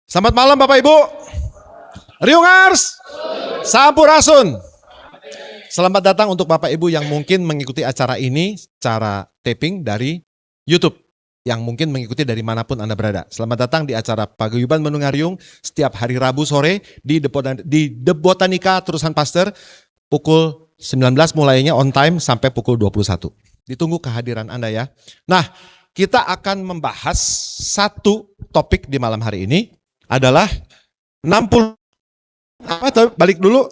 Selamat malam Bapak Ibu. Riungers, Sampurasun. Selamat datang untuk Bapak Ibu yang mungkin mengikuti acara ini secara taping dari YouTube. Yang mungkin mengikuti dari manapun Anda berada. Selamat datang di acara Paguyuban Menungariung setiap hari Rabu sore di The Botanica Terusan Pasteur pukul 19 mulainya on time sampai pukul 21. Ditunggu kehadiran Anda ya. Nah, kita akan membahas satu topik di malam hari ini adalah 60 balik dulu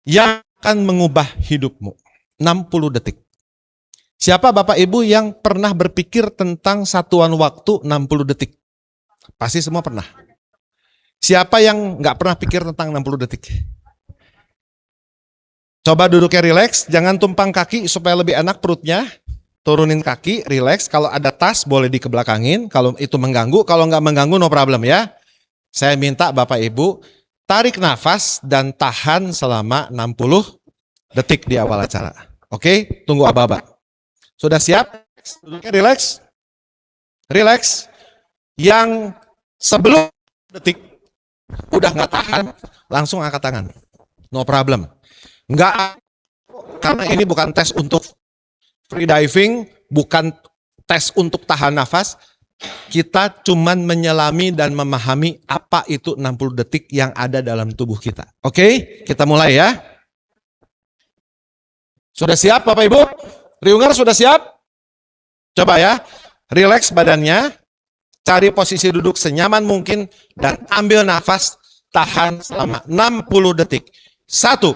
yang akan mengubah hidupmu. 60 detik. Siapa Bapak Ibu yang pernah berpikir tentang satuan waktu 60 detik? Pasti semua pernah. Siapa yang nggak pernah pikir tentang 60 detik? Coba duduknya rileks, jangan tumpang kaki supaya lebih enak perutnya. Turunin kaki, rileks. Kalau ada tas boleh dikebelakangin. Kalau itu mengganggu, kalau nggak mengganggu no problem ya. Saya minta Bapak Ibu tarik nafas dan tahan selama 60 detik di awal acara. Oke, tunggu aba-aba. Sudah siap? Duduknya rileks. Rileks. Yang sebelum detik udah nggak tahan, langsung angkat tangan. No problem. Nggak, karena ini bukan tes untuk free diving, bukan tes untuk tahan nafas. Kita cuman menyelami dan memahami apa itu 60 detik yang ada dalam tubuh kita. Oke, kita mulai ya. Sudah siap Bapak Ibu? Riunger sudah siap? Coba ya, relax badannya, cari posisi duduk senyaman mungkin, dan ambil nafas, tahan selama 60 detik. 1,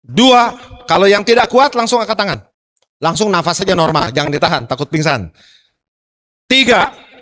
2, kalau yang tidak kuat langsung angkat tangan. Langsung nafas saja normal, jangan ditahan, takut pingsan. 3,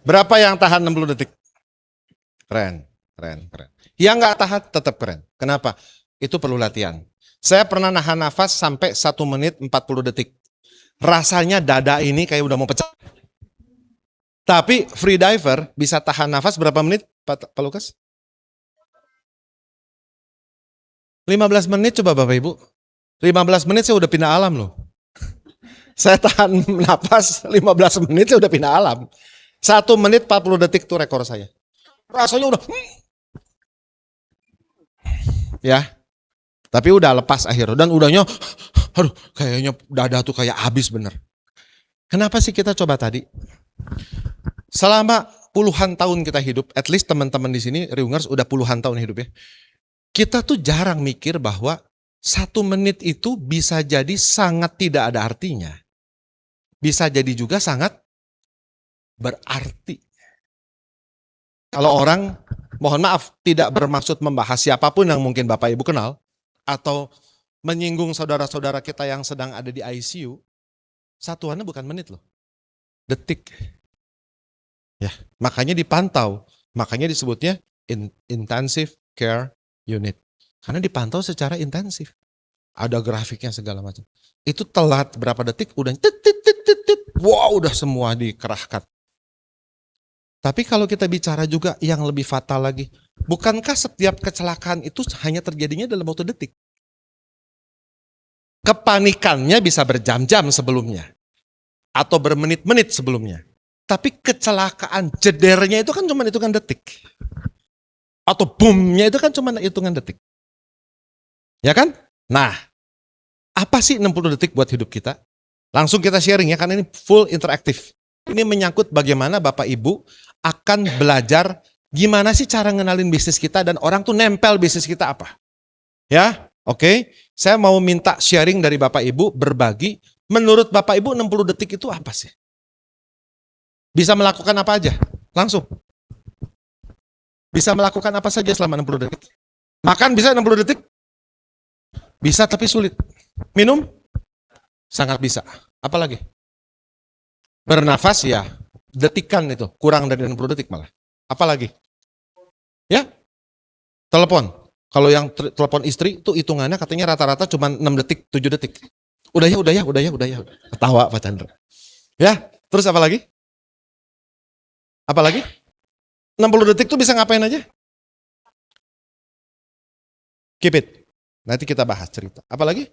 berapa yang tahan 60 detik? Keren, keren, keren. Yang nggak tahan tetap keren. Kenapa? Itu perlu latihan. Saya pernah nahan nafas sampai 1 menit 40 detik. Rasanya dada ini kayak udah mau pecah. Tapi free diver bisa tahan nafas berapa menit, Pak Lukas? 15 menit coba Bapak Ibu. 15 menit saya udah pindah alam loh. Saya tahan nafas 15 menit saya udah pindah alam. 1 menit 40 detik itu rekor saya. Rasanya udah ya. Tapi udah lepas akhirnya dan udahnya aduh kayaknya dada tuh kayak habis bener. Kenapa sih kita coba tadi? Selama puluhan tahun kita hidup, at least teman-teman di sini Riungers udah puluhan tahun hidup ya. Kita tuh jarang mikir bahwa 1 menit itu bisa jadi sangat tidak ada artinya. Bisa jadi juga sangat berarti. Kalau orang, mohon maaf, tidak bermaksud membahas siapapun yang mungkin Bapak Ibu kenal, atau menyinggung saudara-saudara kita yang sedang ada di ICU, satuannya bukan menit loh, detik. Ya, makanya dipantau, makanya disebutnya intensive care unit. Karena dipantau secara intensif. Ada grafiknya segala macam. Itu telat berapa detik, udah wow, udah semua dikerahkan. Tapi kalau kita bicara juga yang lebih fatal lagi, bukankah setiap kecelakaan itu hanya terjadinya dalam waktu detik? Kepanikannya bisa berjam-jam sebelumnya, atau bermenit-menit sebelumnya. Tapi kecelakaan jedernya itu kan cuma hitungan detik. Atau boomnya itu kan cuma hitungan detik. Ya kan? Nah, apa sih 60 detik buat hidup kita? Langsung kita sharing ya, karena ini full interaktif. Ini menyangkut bagaimana Bapak Ibu akan belajar gimana sih cara ngenalin bisnis kita dan orang tuh nempel bisnis kita apa. Ya, oke. Saya mau minta sharing dari Bapak Ibu, berbagi. Menurut Bapak Ibu 60 detik itu apa sih? Bisa melakukan apa aja? Langsung. Bisa melakukan apa saja selama 60 detik? Makan bisa 60 detik? Bisa tapi sulit. Minum? Sangat bisa. Apalagi? Bernafas ya, detikan itu. Kurang dari 60 detik malah. Apalagi? Ya? Telepon. Kalau yang telepon istri itu hitungannya katanya rata-rata cuma 6 detik, 7 detik. Udah ya. Ketawa Pak Chandra. Ya, terus apa lagi? Apa lagi? 60 detik tuh bisa ngapain aja? Keep it. Nanti kita bahas cerita. Apa lagi?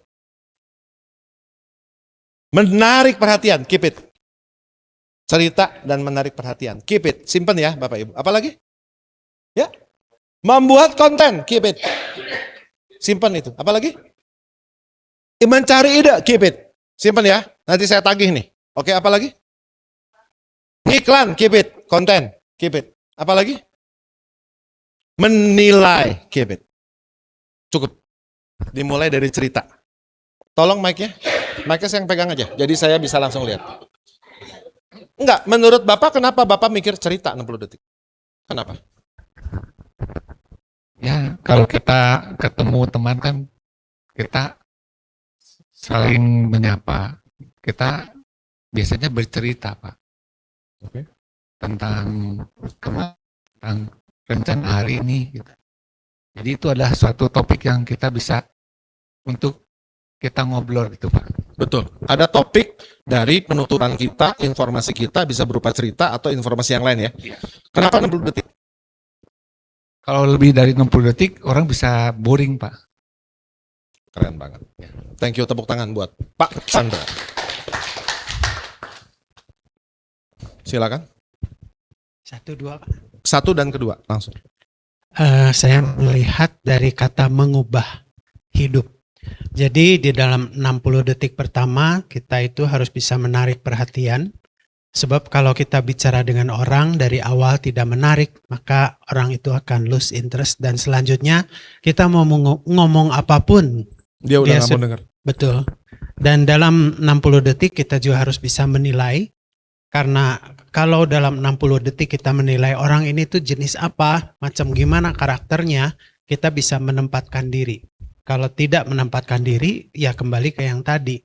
Menarik perhatian, keep it. Cerita dan menarik perhatian. Keep it. Simpen ya Bapak Ibu. Apa lagi? Ya. Membuat konten. Keep it. Simpen itu. Apa lagi? Mencari ide. Keep it. Simpen ya. Nanti saya tagih nih. Oke, apa lagi? Iklan. Keep it. Konten. Keep it. Apa lagi? Menilai. Keep it. Cukup. Dimulai dari cerita. Tolong mic-nya. Mic-nya saya yang pegang aja. Jadi saya bisa langsung lihat. Enggak, menurut Bapak kenapa Bapak mikir cerita 60 detik? Kenapa? Ya, kalau kita ketemu teman kan kita saling menyapa. Kita biasanya bercerita, Pak. Oke. Tentang rencana hari ini gitu. Jadi itu adalah suatu topik yang kita bisa untuk kita ngobrol gitu, Pak. Betul. Ada topik dari penuturan kita, informasi kita bisa berupa cerita atau informasi yang lain ya. Kenapa 60 detik? Kalau lebih dari 60 detik orang bisa boring, Pak. Keren banget. Thank you, tepuk tangan buat Pak Chandra. Silakan. 1, 2, Pak. 1 dan kedua, langsung. Saya melihat dari kata mengubah hidup. Jadi di dalam 60 detik pertama kita itu harus bisa menarik perhatian. Sebab kalau kita bicara dengan orang dari awal tidak menarik, maka orang itu akan lose interest dan selanjutnya kita mau ngomong apapun. Dia udah Dia nggak mau dengar. Betul. Dan dalam 60 detik kita juga harus bisa menilai. Karena kalau dalam 60 detik kita menilai orang ini tuh jenis apa, macam gimana karakternya, kita bisa menempatkan diri. Kalau tidak menempatkan diri, ya kembali ke yang tadi.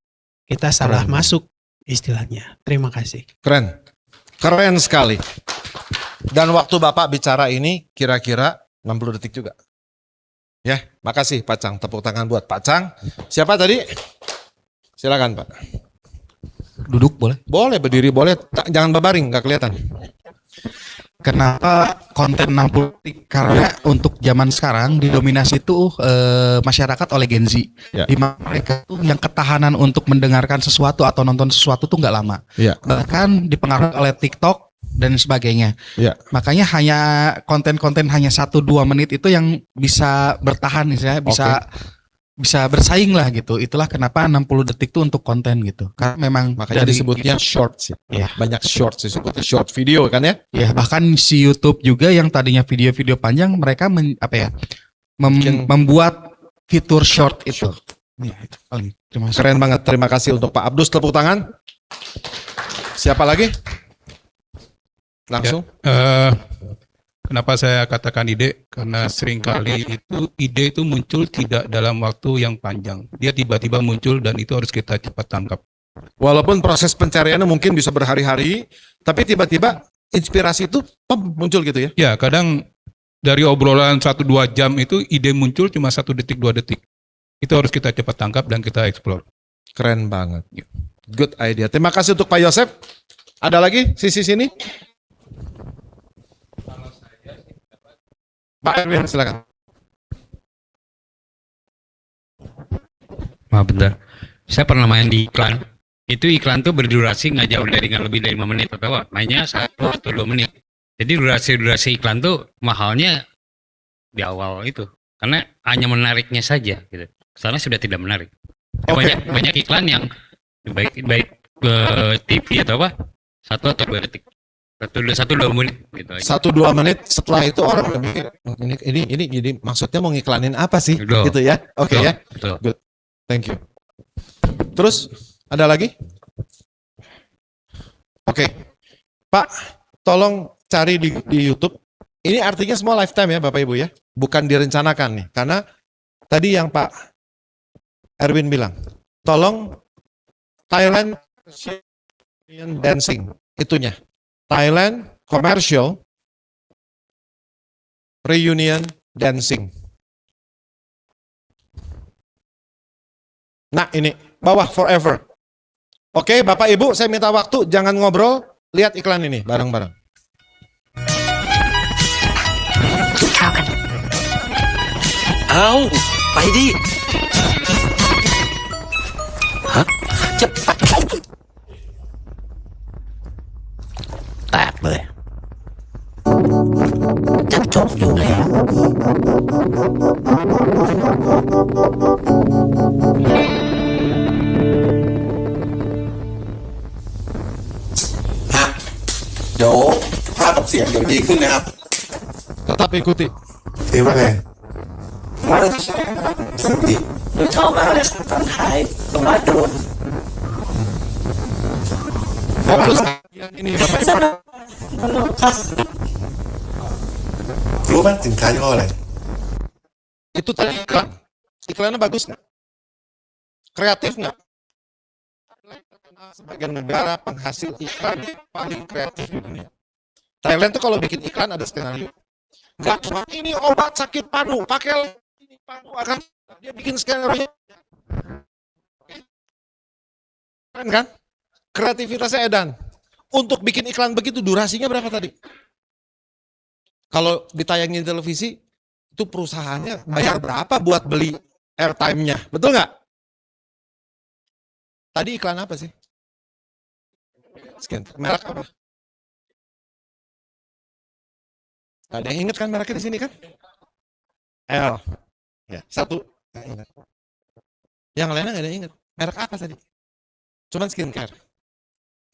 Kita salah masuk istilahnya. Terima kasih. Keren. Keren sekali. Dan waktu Bapak bicara ini kira-kira 60 detik juga. Ya, makasih Pak Cang. Tepuk tangan buat Pak Cang. Siapa tadi? Silakan Pak. Duduk boleh? Boleh, berdiri boleh. Jangan berbaring, nggak kelihatan. Kenapa konten 60 detik? Karena untuk zaman sekarang didominasi itu masyarakat oleh Gen Z. Ya. Di mana mereka tuh yang ketahanan untuk mendengarkan sesuatu atau nonton sesuatu tuh nggak lama. Ya. Bahkan dipengaruhi oleh TikTok dan sebagainya. Ya. Makanya hanya konten-konten hanya 1-2 menit itu yang bisa bertahan, misalnya bisa bersaing lah gitu. Itulah kenapa 60 detik itu untuk konten gitu. Karena memang Makanya disebutnya short sih. Ya. Banyak short sih, disebutnya short video kan ya. Ya, bahkan si YouTube juga yang tadinya video-video panjang mereka membuat fitur short itu. Ya, itu paling. Terima kasih. Keren banget. Terima kasih untuk Pak Abdus, tepuk tangan. Siapa lagi? Langsung. Kenapa saya katakan ide? Karena seringkali ide itu muncul tidak dalam waktu yang panjang. Dia tiba-tiba muncul dan itu harus kita cepat tangkap. Walaupun proses pencariannya mungkin bisa berhari-hari, tapi tiba-tiba inspirasi itu muncul gitu ya. Ya, kadang dari obrolan 1-2 jam itu ide muncul cuma 1 detik, 2 detik. Itu harus kita cepat tangkap dan kita explore. Keren banget. Good idea. Terima kasih untuk Pak Yosef. Ada lagi sisi sini? Pak Erwin, silakan. Maaf bentar. Saya pernah main di iklan. Itu iklan tuh berdurasi nggak jauh dari nggak lebih dari 5 menit atau mainnya 1 atau 2 menit. Jadi durasi iklan tuh mahalnya di awal itu. Karena hanya menariknya saja gitu. Soalnya sudah tidak menarik. Oke. Banyak iklan yang baik TV atau apa 1 atau 2 detik, 1-2 menit gitu aja. 1-2 menit setelah itu orang udah mikir, "Oh, ini jadi maksudnya mau ngiklanin apa sih?" Betul. Gitu ya. Oke Betul, ya. betul. Good. Thank you. Terus ada lagi? Oke. Pak, tolong cari di YouTube. Ini artinya semua lifetime ya Bapak Ibu ya. Bukan direncanakan nih. Karena tadi yang Pak Erwin bilang, tolong Thailand dancing itunya. Thailand commercial reunion dancing. Nah ini, bawah forever. Oke Bapak Ibu, saya minta waktu, jangan ngobrol, lihat iklan ini bareng-bareng. Au, ไปดิ ฮะ จะแตกเลย จะจบอยู่แล้ว เดี๋ยวภาพกับเสียงเดี๋ยวดีขึ้นนะครับ Tetap ikuti. คือว่าไง ชอบมากเลยตอนท้ายตรงนั้นโดน Fokus yang ini Bapak. รู้ไหมสินค้ายี่ห้ออะไร Itu tadi iklan. Iklannya bagus nggak? Kreatif nggak? Sebagai negara penghasil iklan yang paling kreatif di dunia. Thailand tuh kalau bikin iklan ada skenario. Nggak cuma ini obat sakit panu, pakai ini panu akan dia bikin skenario. Keren kan? Kreativitasnya edan. Untuk bikin iklan begitu durasinya berapa tadi? Kalau ditayangin di televisi, itu perusahaannya bayar berapa buat beli airtime-nya? Betul nggak? Tadi iklan apa sih? Sekian, merek apa? Gak ada yang inget kan mereknya di sini kan? L. Ya, satu. Nggak ingat. Yang lainnya gak ada yang inget. Merek apa tadi? Cuman skincare.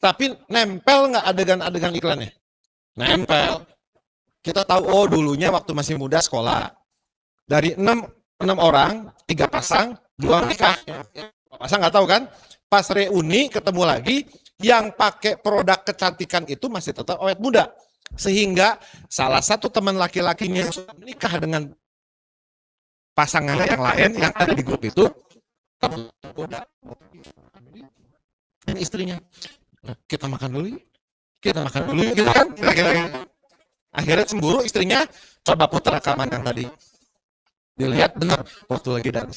Tapi nempel nggak adegan-adegan iklannya? Nempel. Kita tahu, oh dulunya waktu masih muda sekolah. Dari 6 orang, 3 pasang, 2 nikah. Pasang nggak tahu kan? Pas reuni ketemu lagi, yang pakai produk kecantikan itu masih tetap awet muda. Sehingga salah satu teman laki-lakinya yang sudah menikah dengan pasangan yang lain yang ada di grup itu, ini istrinya, kita makan dulu yuk. Kita makan dulu yuk, gitu kan? Kira-kira. Akhirnya cemburu istrinya, coba putar rekaman yang tadi. Dilihat benar, waktu lagi dan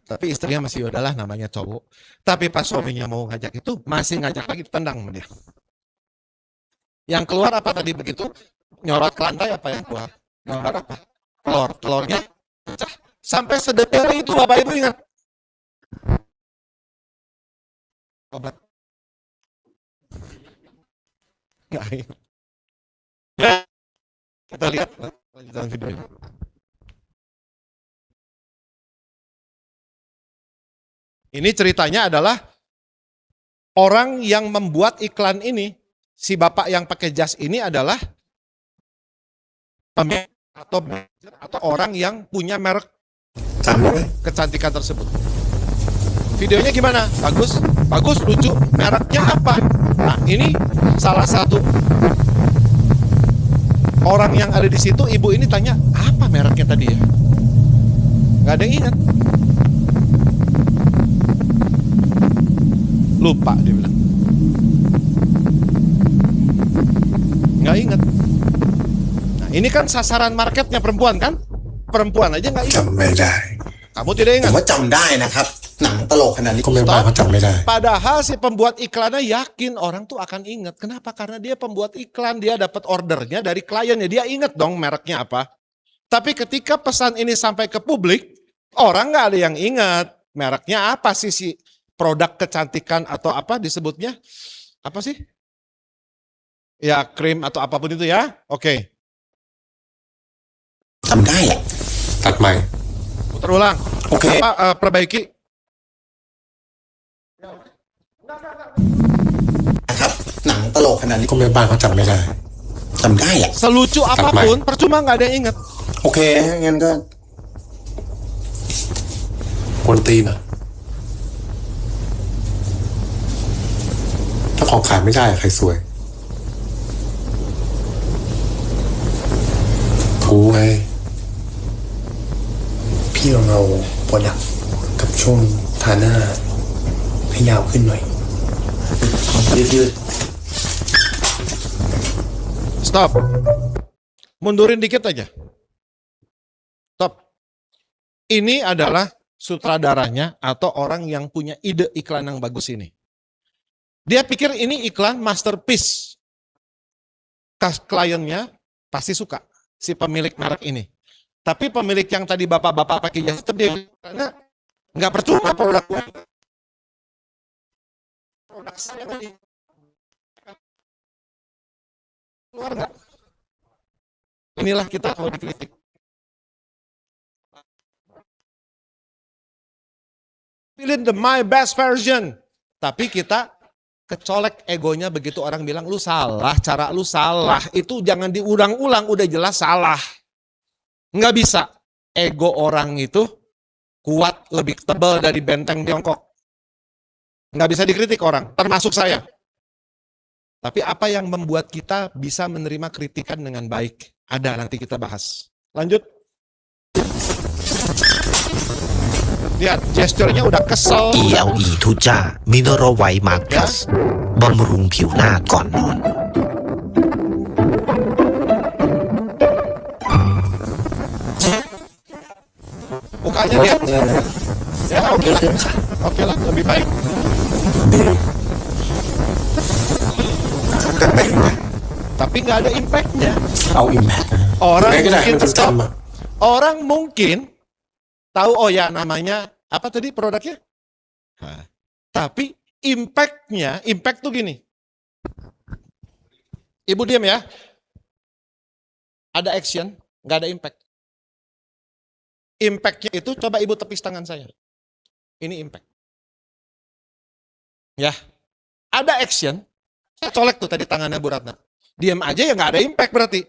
tapi istrinya masih udahlah namanya cowok. Tapi pas suaminya mau ngajak itu, masih ngajak lagi, tendang sama dia. Yang keluar apa tadi begitu? Nyorot ke lantai apa yang keluar? Nyorot apa? Telurnya pecah. Sampai sedetail itu Bapak Ibu ingat. Obat. Nggak ingat. Ya. Kita lihat lanjutan video. Ini ceritanya adalah orang yang membuat iklan ini, si bapak yang pakai jas ini adalah pemilik atau orang yang punya merek kecantikan tersebut. Videonya gimana? Bagus, bagus, lucu. Mereknya apa? Nah, ini salah satu orang yang ada di situ. Ibu ini tanya, apa mereknya tadi ya? Gak ada yang ingat. Lupa dia bilang. Nggak ingat. Nah, ini kan sasaran marketnya perempuan kan? Perempuan aja nggak ingat. จำไม่ได้ Kamu tidak ผ ingat. มว่าจำได้นะครับ หนังตลกขนาดนี้ก็ไม่ว่าเขาจำไม่ได้ Padahal si pembuat iklannya yakin orang tuh akan ingat. Kenapa? Karena dia pembuat iklan, dia dapat ordernya dari kliennya. Dia ingat dong mereknya apa. Tapi ketika pesan ini sampai ke publik, orang nggak ada yang ingat. Mereknya apa sih si produk kecantikan atau apa disebutnya? Apa sih? Ya krim atau apapun itu ya. Oke. จำได้แหละ ตัดใหม่ Putar ulang. Oke. Perbaiki.ครับหนังตลกขนาดนี้คนในบ้านเขาจำไม่ได้จำได้แหละ Selucu apapun, percuma nggak ada yang ingat. โอเคงั้นก็คนตีนอะถ้าของขายไม่ได้ใครสวยกูไงพี่ลองเอาโปรดักต์กับช่วงทาหน้าให้ยาวขึ้นหน่อยยืด Stop. Mundurin dikit aja. Stop. Ini adalah sutradaranya atau orang yang punya ide iklan yang bagus ini. Dia pikir ini iklan masterpiece. Kliennya pasti suka si pemilik merek ini. Tapi pemilik yang tadi bapak-bapak pakai jas hitam dia karena nggak percuma produk gue. Produk saya tadi keluar nggak? Inilah kita kalau dikritik. Pilih the my best version. Tapi kita kecolek egonya begitu orang bilang lu salah, cara lu salah. Itu jangan diulang-ulang, udah jelas salah. Nggak bisa. Ego orang itu kuat, lebih tebal dari benteng Tiongkok. Nggak bisa dikritik orang, termasuk saya. Tapi apa yang membuat kita bisa menerima kritikan dengan baik? Ada, nanti kita bahas. Lanjut. Lihat, gesturnya udah kesel. ELE ทูจ้า Mineral White Mark Plus บำรุงผิวหน้าก่อนนอน Mukanya lihat. Ya, oke lah. Oke lah, lebih baik. Tapi nggak ada impact-nya. เอาอิมแพค Orang ไหนก็ได้ mungkin มันจำอะ Orang mungkin tahu oh ya namanya apa tadi produknya. Nah, tapi impact tuh gini. Ibu diam ya. Ada action, nggak ada impact. Impactnya itu coba ibu tepis tangan saya. Ini impact. Ya, ada action. Saya colek tuh tadi tangannya Bu Ratna. Diam aja ya nggak ada impact berarti.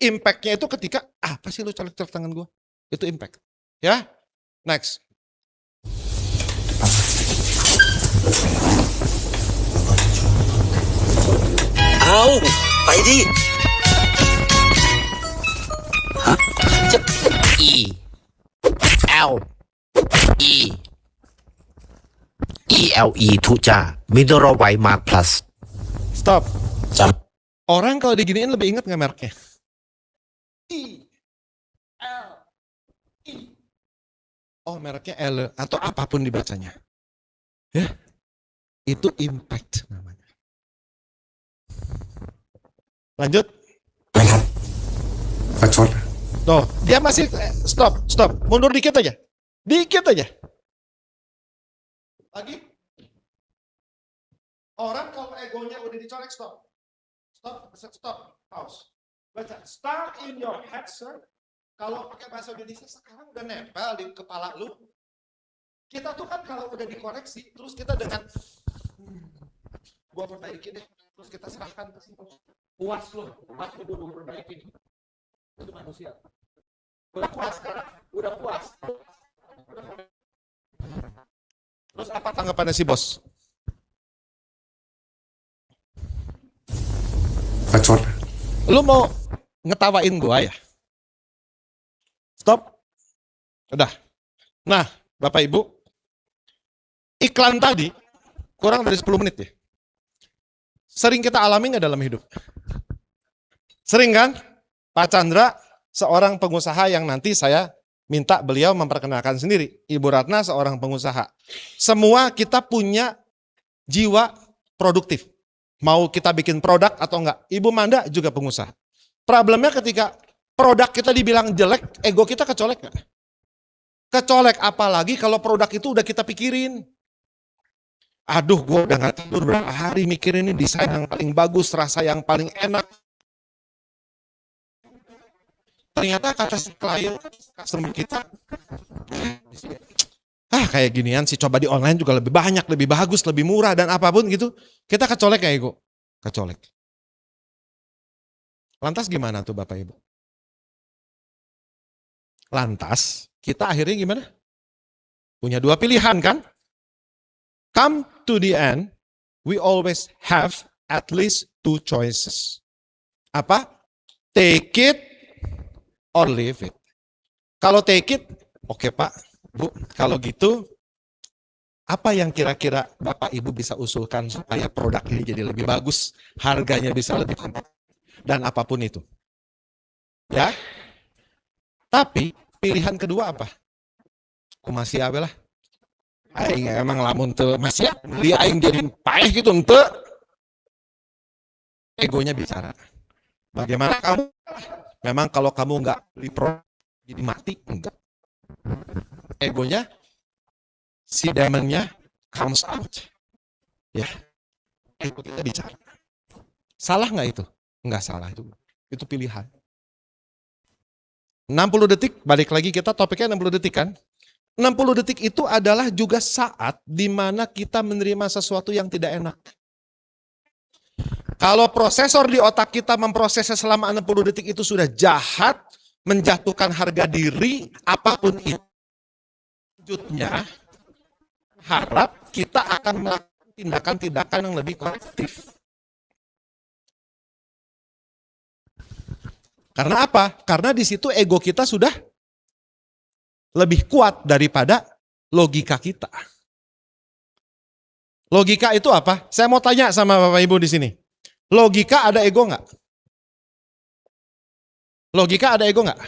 Impactnya itu ketika apa sih lu colek-colek tangan gue? Itu impact. Ya, next. เอาไปดิฮะจะ E L E ELE ทูจ้า Mineral White Mark Plus Stop. จ Orang kalau diginiin lebih ingat nggak mereknya? I L I. Oh mereknya L atau apapun dibacanya. Ya, itu impact namanya. Lanjut. ำนะครับประชด Tuh, dia masih stop. Mundur dikit aja. Dikit aja. Lagi. Orang kalau egonya udah dicolek stop. Pause. Baca. Start in your head, sir. Kalau pakai bahasa Indonesia sekarang udah nempel di kepala lu. Kita tuh kan kalau udah dikoreksi, terus kita dengan gua perbaiki deh, terus kita serahkan ke si puas lu dulu perbaiki. Itu manusia. Udah puas sekarang, udah puas. Terus apa tanggapannya si bos? ประชด Lu mau ngetawain gua ya? Stop. Udah. Nah, Bapak Ibu, iklan tadi kurang dari 10 menit ya. Sering kita alami nggak dalam hidup? Sering kan? Pak Chandra, seorang pengusaha yang nanti saya minta beliau memperkenalkan sendiri. Ibu Ratna, seorang pengusaha. Semua kita punya jiwa produktif. Mau kita bikin produk atau enggak. Ibu Manda juga pengusaha. Problemnya ketika produk kita dibilang jelek, ego kita kecolek nggak? Kecolek apalagi kalau produk itu udah kita pikirin. Aduh, gue udah gak tidur berapa hari mikirin ini desain yang paling bagus, rasa yang paling enak. Ternyata kata si klien, customer kita, kayak ginian sih, coba di online juga lebih banyak, lebih bagus, lebih murah dan apapun gitu. Kita kecolek kayak ego. Kecolek. Lantas gimana tuh Bapak Ibu? Lantas kita akhirnya gimana? Punya dua pilihan kan? Come to the end, we always have at least two choices. Apa? Take it or leave it. Kalau take it, oke Pak, Bu, kalau gitu apa yang kira-kira Bapak Ibu bisa usulkan supaya produk ini jadi lebih bagus, harganya bisa lebih kompetitif, dan apapun itu. Ya. Tapi pilihan kedua apa? Masih awe lah. Aing emang lamun teu masih dia aing jadi paeh gitu henteu. Egonya bicara. Bagaimana kamu? Memang kalau kamu enggak beli produk jadi mati enggak. Egonya si demonnya comes out. Ya. Ego kita bicara. Salah nggak itu? Enggak salah itu. Itu pilihan. 60 detik, balik lagi kita topiknya 60 detik kan? 60 detik itu adalah juga saat di mana kita menerima sesuatu yang tidak enak. Kalau prosesor di otak kita memprosesnya selama 60 detik itu sudah jahat, menjatuhkan harga diri, apapun itu. Selanjutnya, harap kita akan melakukan tindakan-tindakan yang lebih korektif. Karena apa? Karena di situ ego kita sudah lebih kuat daripada logika kita. Logika itu apa? Saya mau tanya sama Bapak Ibu di sini. Logika ada ego nggak? Logika ada ego nggak?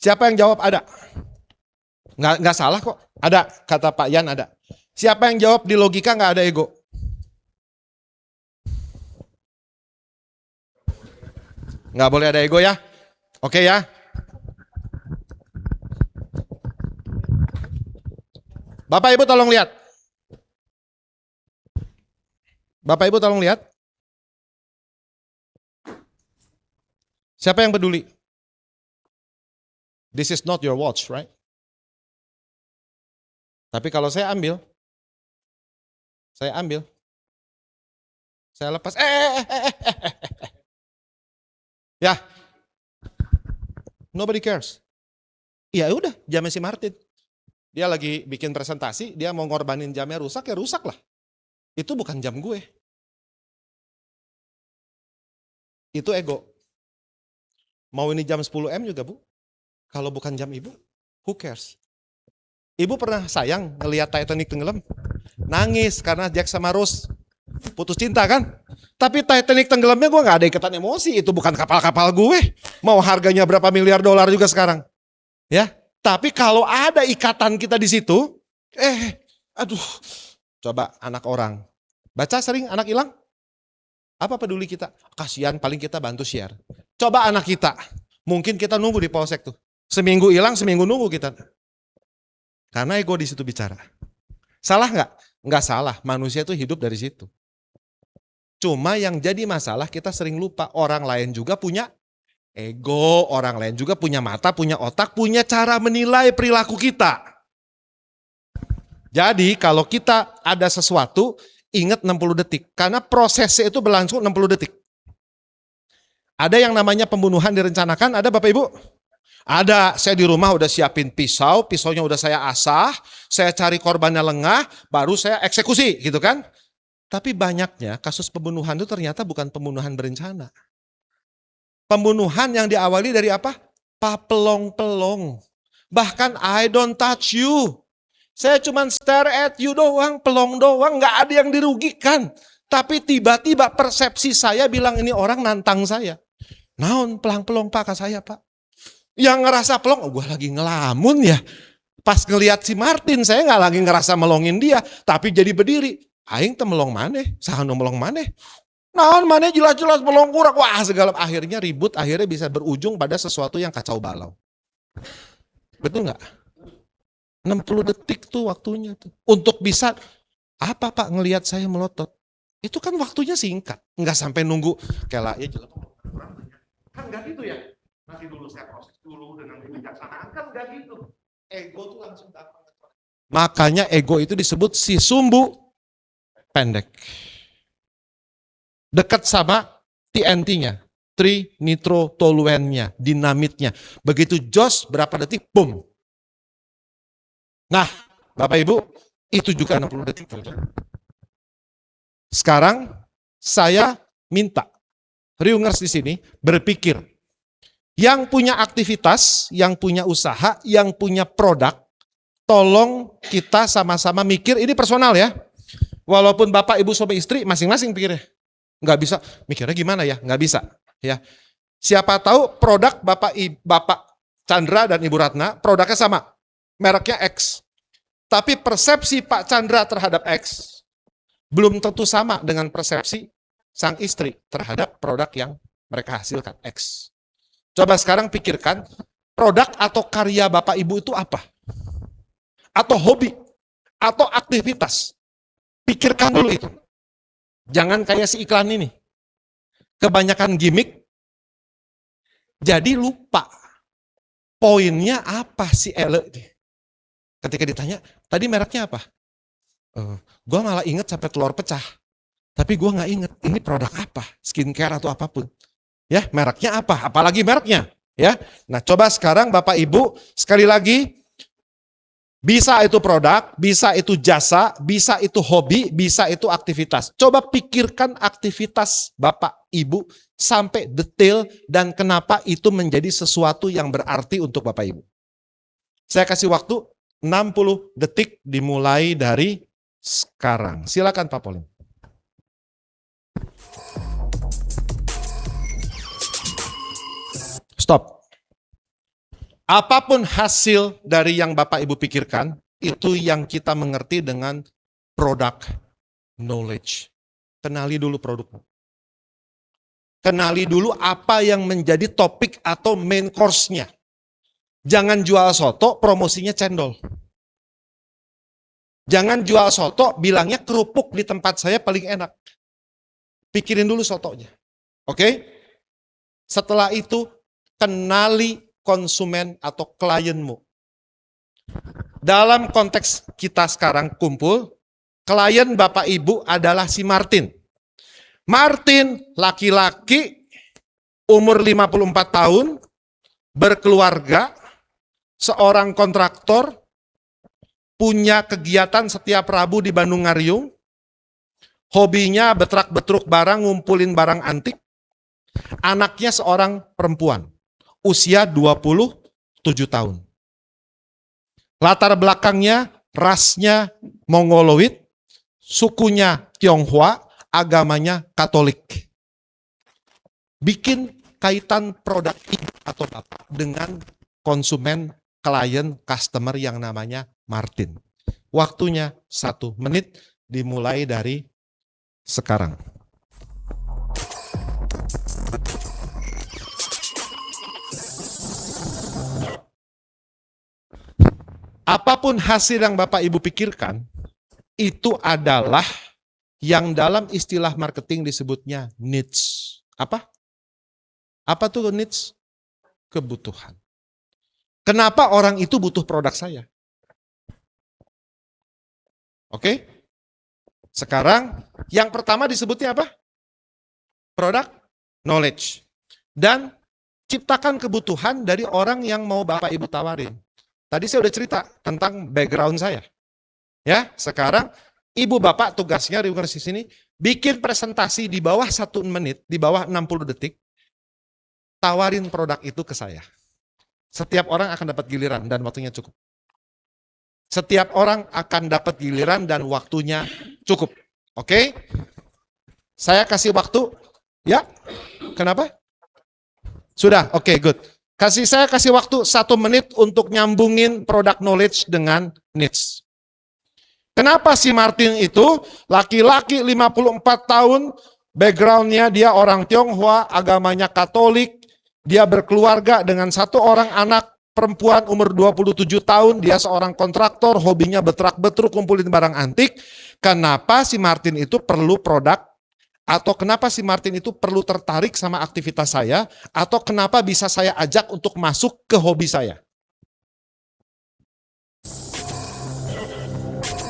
Siapa yang jawab ada? Nggak salah kok. Ada, kata Pak Yan ada. Siapa yang jawab di logika nggak ada ego? Nggak boleh ada ego ya? Oke ya? Bapak Ibu tolong lihat. Bapak Ibu tolong lihat. Siapa yang peduli? This is not your watch, right? Tapi kalau saya ambil, saya lepas, ya, nobody cares. Ya udah, jamnya si Martin. Dia lagi bikin presentasi, dia mau ngorbanin jamnya rusak, ya rusak lah. Itu bukan jam gue. Itu ego. Mau ini jam 10 M juga Bu. Kalau bukan jam ibu, who cares? Ibu pernah sayang ngelihat Titanic tenggelam? Nangis karena Jack sama Rose putus cinta kan? Tapi Titanic tenggelamnya gue gak ada ikatan emosi. Itu bukan kapal-kapal gue. Mau harganya berapa miliar dolar juga sekarang. Ya. Tapi kalau ada ikatan kita di situ, aduh, coba anak orang. Baca sering anak hilang? Apa peduli kita? Kasihan, paling kita bantu share. Coba anak kita, mungkin kita nunggu di polsek tuh. Seminggu hilang, seminggu nunggu kita. Karena ego di situ bicara. Salah nggak? Nggak salah, manusia itu hidup dari situ. Cuma yang jadi masalah kita sering lupa, orang lain juga punya ego, orang lain juga punya mata, punya otak, punya cara menilai perilaku kita. Jadi kalau kita ada sesuatu, ingat 60 detik. Karena prosesnya itu berlangsung 60 detik. Ada yang namanya pembunuhan direncanakan, ada Bapak Ibu? Ada, saya di rumah udah siapin pisau, pisaunya udah saya asah, saya cari korbannya lengah, baru saya eksekusi gitu kan. Tapi banyaknya kasus pembunuhan itu ternyata bukan pembunuhan berencana. Pembunuhan yang diawali dari apa? Papelong-pelong. Bahkan I don't touch you. Saya cuma stare at you doang, pelong doang, gak ada yang dirugikan. Tapi tiba-tiba persepsi saya bilang ini orang nantang saya. Naon pelang-pelong Pak ke saya Pak. Yang ngerasa pelong, oh gue lagi ngelamun ya. Pas ngelihat si Martin, saya gak lagi ngerasa melongin dia. Tapi jadi berdiri, aing teh melong maneh, sahanu melong maneh. Naon maneh jelas-jelas melong kurang. Wah segala akhirnya ribut, akhirnya bisa berujung pada sesuatu yang kacau balau. Betul gak? 60 detik tuh waktunya tuh. Untuk bisa, apa Pak ngelihat saya melotot? Itu kan waktunya singkat. Nggak sampai nunggu, kayak ya jelas. Kan nggak gitu ya. Nanti dulu saya proses dulu dengan kebijaksanaan. Kan nggak gitu. Ego tuh langsung datang. Makanya ego itu disebut si sumbu pendek. Dekat sama TNT-nya, trinitrotoluennya, dinamitnya. Begitu jos berapa detik, boom. Nah, Bapak Ibu, itu juga 60 detik. Sekarang saya minta Ryungers di sini berpikir. Yang punya aktivitas, yang punya usaha, yang punya produk, tolong kita sama-sama mikir, ini personal ya. Walaupun Bapak, Ibu, suami istri masing-masing pikirnya. Nggak bisa, mikirnya gimana ya? Nggak bisa. Ya. Siapa tahu produk Bapak Chandra dan Ibu Ratna, produknya sama. Mereknya X. Tapi persepsi Pak Chandra terhadap X belum tentu sama dengan persepsi sang istri terhadap produk yang mereka hasilkan, X. Coba sekarang pikirkan, produk atau karya Bapak Ibu itu apa? Atau hobi? Atau aktivitas? Pikirkan dulu itu. Jangan kayak si iklan ini. Kebanyakan gimmick, jadi lupa. Poinnya apa si Ele? Ketika ditanya, tadi mereknya apa? Gue malah inget sampai telur pecah. Tapi gue gak inget, ini produk apa? Skincare atau apapun. Ya, mereknya apa? Apalagi mereknya. Ya, nah coba sekarang Bapak Ibu, sekali lagi, bisa itu produk, bisa itu jasa, bisa itu hobi, bisa itu aktivitas. Coba pikirkan aktivitas Bapak Ibu sampai detail dan kenapa itu menjadi sesuatu yang berarti untuk Bapak Ibu. Saya kasih waktu 60 detik dimulai dari sekarang. Silakan Pak Pauline. Stop. Apapun hasil dari yang Bapak Ibu pikirkan, itu yang kita mengerti dengan product knowledge. Kenali dulu produknya. Kenali dulu apa yang menjadi topik atau main course-nya. Jangan jual soto, promosinya cendol. Jangan jual soto, bilangnya kerupuk di tempat saya paling enak. Pikirin dulu sotonya. Oke? Setelah itu, kenali konsumen atau klienmu. Dalam konteks kita sekarang kumpul, klien Bapak Ibu adalah si Martin. Martin, laki-laki, umur 54 tahun, berkeluarga, seorang kontraktor, punya kegiatan setiap Rabu di Bandung Ngariung, hobinya betrak-betruk barang, ngumpulin barang antik, anaknya seorang perempuan. Usia 27 tahun. Latar belakangnya, rasnya Mongoloid, sukunya Tionghoa, agamanya Katolik. Bikin kaitan produk ibu atau bapak dengan konsumen, klien, customer yang namanya Martin. Waktunya 1 menit dimulai dari sekarang. Apapun hasil yang Bapak Ibu pikirkan, itu adalah yang dalam istilah marketing disebutnya needs. Apa? Apa tuh needs? Kebutuhan. Kenapa orang itu butuh produk saya? Oke? Sekarang, yang pertama disebutnya apa? Product knowledge. Dan ciptakan kebutuhan dari orang yang mau Bapak Ibu tawarin. Tadi saya udah cerita tentang background saya. Ya, sekarang Ibu Bapak tugasnya di universitas sini bikin presentasi di bawah 1 menit, di bawah 60 detik. Tawarin produk itu ke saya. Setiap orang akan dapat giliran dan waktunya cukup. Setiap orang akan dapat giliran dan waktunya cukup. Oke? Saya kasih waktu. Ya? Kenapa? Sudah, oke, good. Saya kasih waktu 1 menit untuk nyambungin product knowledge dengan needs. Kenapa si Martin itu laki-laki 54 tahun, backgroundnya dia orang Tionghoa, agamanya Katolik, dia berkeluarga dengan 1 orang anak perempuan umur 27 tahun, dia seorang kontraktor, hobinya betrak-betruk kumpulin barang antik. Kenapa si Martin itu perlu produk? Atau kenapa si Martin itu perlu tertarik sama aktivitas saya? Atau kenapa bisa saya ajak untuk masuk ke hobi saya?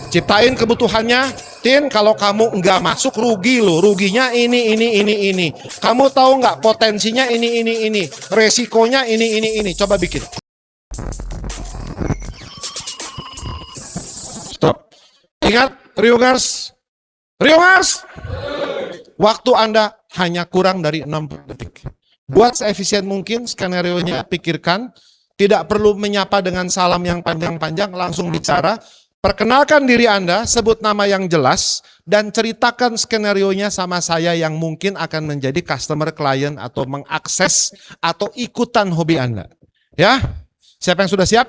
Ciptain kebutuhannya, Tin. Kalau kamu nggak masuk rugi loh. Ruginya ini. Kamu tahu nggak potensinya ini. Resikonya ini. Coba bikin. Stop. Ingat, Ryungers. Waktu Anda hanya kurang dari 60 detik. Buat seefisien mungkin skenario-nya, pikirkan. Tidak perlu menyapa dengan salam yang panjang-panjang, langsung bicara. Perkenalkan diri Anda, sebut nama yang jelas, dan ceritakan skenario-nya sama saya yang mungkin akan menjadi customer, klien, atau mengakses, atau ikutan hobi Anda. Ya, siapa yang sudah siap?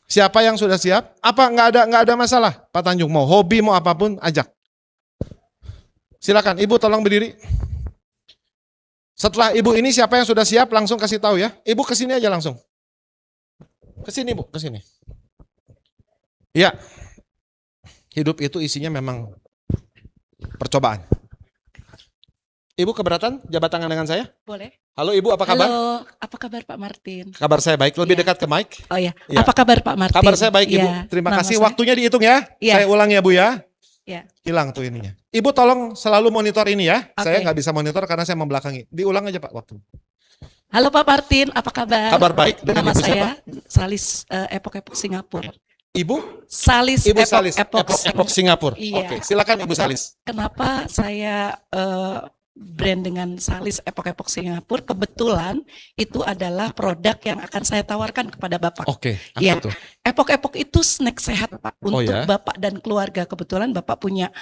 Siapa yang sudah siap? Apa nggak ada masalah? Pak Tanjung mau hobi mau apapun, ajak. Silakan, Ibu tolong berdiri. Setelah Ibu ini siapa yang sudah siap langsung kasih tahu ya. Ibu kesini aja langsung. Kesini Bu, kesini. Ya, hidup itu isinya memang percobaan. Ibu keberatan jabat tangan dengan saya? Boleh. Halo Ibu, apa kabar? Halo, apa kabar Pak Martin? Kabar saya baik, lebih Iya. dekat ke mic. Oh ya, Iya. apa kabar Pak Martin? Kabar saya baik Ibu, Iya, terima nama kasih. saya- Waktunya dihitung ya, Iya. saya ulang ya Bu ya. Iya. Hilang tuh ininya. Ibu tolong selalu monitor ini ya, Oke. saya nggak bisa monitor karena saya membelakangi. Diulang aja Pak waktu. Halo Pak Martin, apa kabar? Kabar baik. Dengan Nama Ibu saya Salis Epok-Epok Singapura. Ibu? Salis Ibu Salis, Epok-Epok Epok Singapura. Iya. Oke, silakan Ibu Salis. Kenapa saya brand dengan Salis Epok-Epok Singapura? Kebetulan itu adalah produk yang akan saya tawarkan kepada Bapak. Oke, apa Iya. tuh? Epok-epok itu snack sehat Pak untuk ya? Bapak dan keluarga. Kebetulan Bapak punya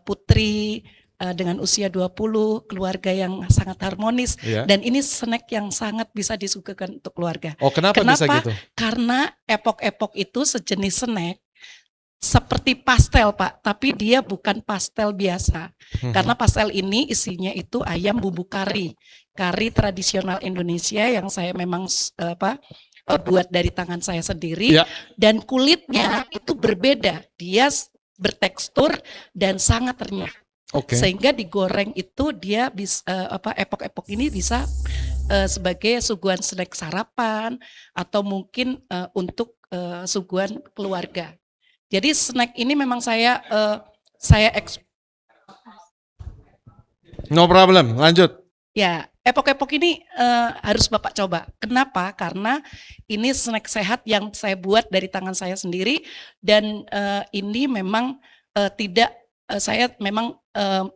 putri dengan usia 20, keluarga yang sangat harmonis, Iya. dan ini snack yang sangat bisa disuguhkan untuk keluarga. Oh, kenapa bisa Kenapa? gitu? Karena epok-epok itu sejenis snack seperti pastel Pak, tapi dia bukan pastel biasa. Karena pastel ini isinya itu ayam bumbu kari tradisional Indonesia yang saya memang buat dari tangan saya sendiri, Iya. dan kulitnya itu berbeda, dia bertekstur dan sangat renyah. Oke. Sehingga digoreng itu dia bisa epok-epok ini bisa sebagai suguhan snack sarapan atau mungkin untuk suguhan keluarga. Jadi snack ini memang saya No problem, lanjut. ya, epok-epok ini harus Bapak coba. Kenapa? Karena ini snack sehat yang saya buat dari tangan saya sendiri, dan ini memang saya memang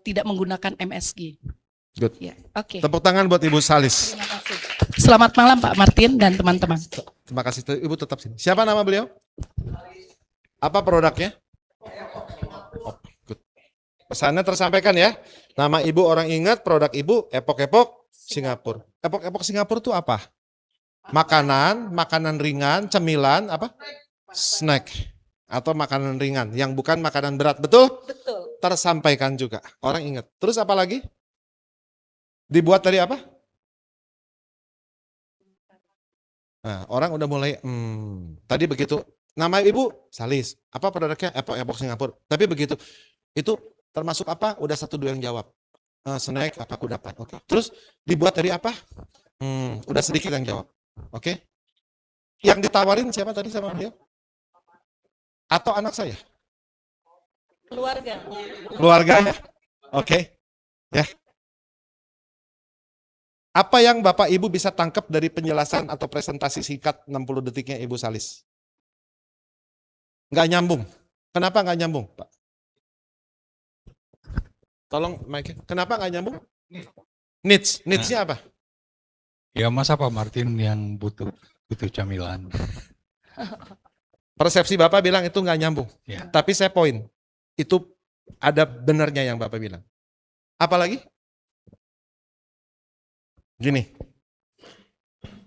tidak menggunakan MSG. Good. Ya, oke. Tepuk tangan buat Ibu Salis. Terima kasih. Selamat malam Pak Martin dan teman-teman. Terima kasih. Ibu tetap sini. Siapa nama beliau? Apa produknya? Oh, good. Pesannya tersampaikan ya. Nama Ibu orang ingat, produk Ibu Epok-Epok Singapura. Epok-Epok Singapura itu apa? Makanan ringan, cemilan, apa? Snack. Atau makanan ringan yang bukan makanan berat, betul? Betul. Tersampaikan juga. Orang ingat. Terus apa lagi? Dibuat dari apa? Nah, orang udah mulai, tadi begitu. Nama Ibu Salis. Apa produknya? Epok-Epok Singapura. Tapi begitu. Itu termasuk apa? Udah 1-2 yang jawab. Snack apa kudapan. Oke. Terus dibuat dari apa? Udah sedikit yang jawab. Oke. Yang ditawarin siapa tadi sama dia? Atau anak saya? Keluarga. Keluarga. Oke. Ya. Apa yang Bapak Ibu bisa tangkap dari penjelasan atau presentasi singkat 60 detiknya Ibu Salis? Nggak nyambung. Kenapa nggak nyambung, Pak? Tolong mic. Kenapa nggak nyambung? Needs. Needs-nya apa? Ya masa Pak Martin yang butuh camilan. Persepsi Bapak bilang itu nggak nyambung. Ya. Tapi saya poin. Itu ada benarnya yang Bapak bilang. Apalagi? Gini.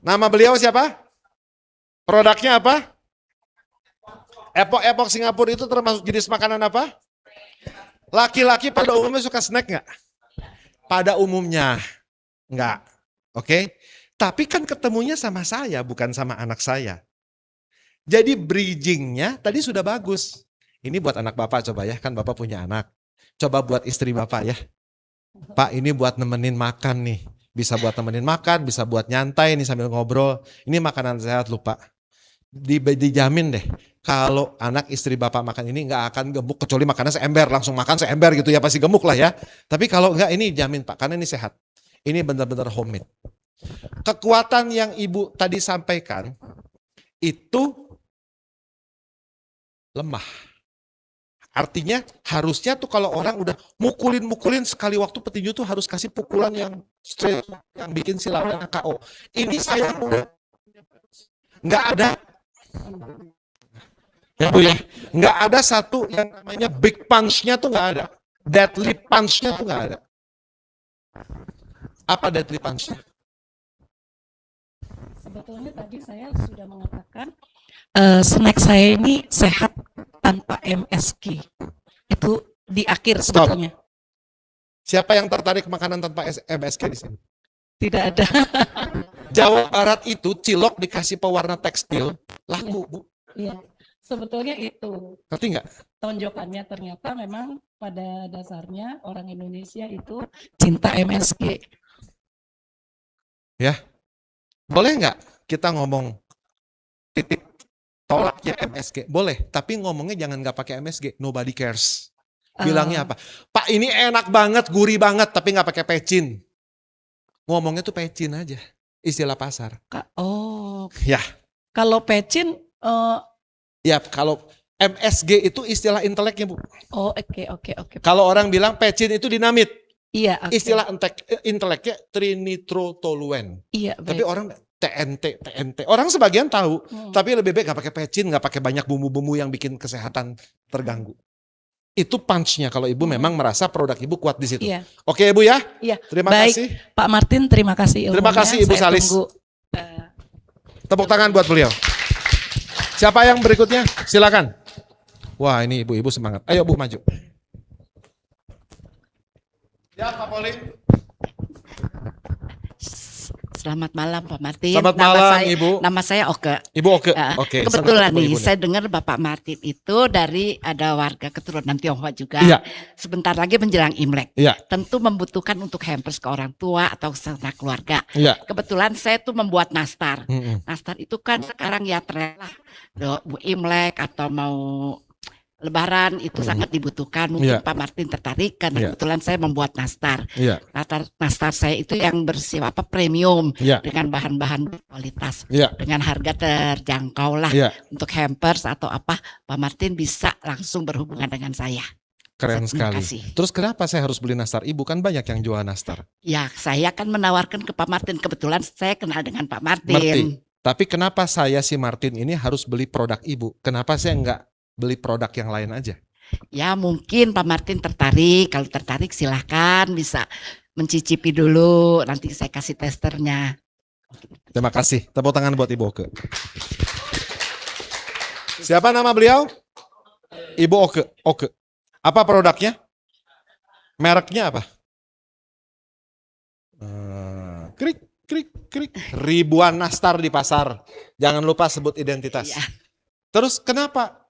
Nama beliau siapa? Produknya apa? Epok-epok Singapura itu termasuk jenis makanan apa? Laki-laki pada umumnya suka snack nggak? Pada umumnya nggak. Oke? Tapi kan ketemunya sama saya, bukan sama anak saya. Jadi bridgingnya tadi sudah bagus. Ini buat anak Bapak coba ya, kan Bapak punya anak. Coba buat istri Bapak ya. Pak, ini buat nemenin makan nih. Bisa buat nemenin makan, bisa buat nyantai nih sambil ngobrol. Ini makanan sehat lupa. dijamin deh. Kalau anak istri bapak makan ini nggak akan gemuk kecuali makannya seember, langsung makan seember gitu ya pasti gemuk lah ya. Tapi kalau nggak ini jamin Pak, karena ini sehat. Ini benar-benar homemade. Kekuatan yang Ibu tadi sampaikan itu lemah. Artinya harusnya tuh kalau orang udah mukulin sekali waktu petinju tuh harus kasih pukulan yang straight, yang bikin si lawannya KO. Ini saya udah nggak ada. Ya Bu ya, nggak ada satu yang namanya big punch-nya tuh nggak ada. Deadly punch-nya tuh nggak ada. Apa deadly punch-nya? Sebetulnya tadi saya sudah mengatakan snack saya ini sehat tanpa MSG. Itu di akhir Stop. sebetulnya. Siapa yang tertarik makanan tanpa MSG di sini? Tidak ada. Jawa Barat itu cilok dikasih pewarna tekstil laku Bu. Iya. Sebetulnya itu Ngerti nggak? tonjokannya ternyata memang pada dasarnya orang Indonesia itu cinta MSG. Ya, boleh nggak kita ngomong titik tolaknya MSG? Boleh, tapi ngomongnya jangan nggak pakai MSG. Nobody cares. Bilangnya apa? Pak ini enak banget, gurih banget, tapi nggak pakai pecin. Ngomongnya tuh pecin aja, istilah pasar. Oh, Ya, kalau pecin, ya kalau MSG itu istilah inteleknya Bu. oh oke. Kalau orang bilang pecin itu dinamit, Iya, oke. istilah inteleknya trinitrotoluen. Iya, Tapi baik. orang TNT. Orang sebagian tahu, Hmm. tapi lebih baik gak pakai pecin, gak pakai banyak bumbu-bumbu yang bikin kesehatan terganggu. Itu punch-nya kalau Ibu memang merasa produk Ibu kuat di situ. Iya. Oke Ibu ya, Iya. terima Baik. kasih. Pak Martin, terima kasih ilmunya. Terima kasih, Ibu Saya Salis. tunggu, Tepuk tangan buat beliau. Siapa yang berikutnya? Silakan. Wah ini ibu-ibu semangat. Ayo Bu maju. Ya Pak Poli. Selamat malam Pak Martin. Selamat malam saya, Ibu. Nama saya Oke. Ibu Oke. Ya, Oke. kebetulan senang ketemu nih, Ibu saya dengar Bapak Martin itu dari ada warga keturunan Tionghoa juga. Iya. Sebentar lagi menjelang Imlek. Iya. Tentu membutuhkan untuk hampers ke orang tua atau sanak keluarga. Iya. Kebetulan saya tuh membuat nastar. Mm-mm. Nastar itu kan sekarang ya tren lah. Imlek atau mau Lebaran itu sangat dibutuhkan. Mungkin Iya. Pak Martin tertarik karena Iya. kebetulan saya membuat nastar. Iya. Nastar saya itu yang bersifat premium Iya. dengan bahan-bahan berkualitas Iya. dengan harga terjangkau lah. Iya. Untuk hampers atau apa Pak Martin bisa langsung berhubungan dengan saya. Keren Terima sekali. kasih. Terus kenapa saya harus beli nastar? Ibu kan banyak yang jual nastar. Ya saya akan menawarkan ke Pak Martin, kebetulan saya kenal dengan Pak Martin. Ngerti. Tapi kenapa saya si Martin ini harus beli produk Ibu? Kenapa saya enggak beli produk yang lain aja? Ya mungkin Pak Martin tertarik, kalau tertarik silahkan bisa mencicipi dulu, nanti saya kasih testernya. Terima kasih. Tepuk tangan buat Ibu Oke. Siapa nama beliau? Ibu Oke. Oke. Apa produknya? Mereknya apa? Krik. Ribuan nastar di pasar. Jangan lupa sebut identitas. Iya. Terus kenapa?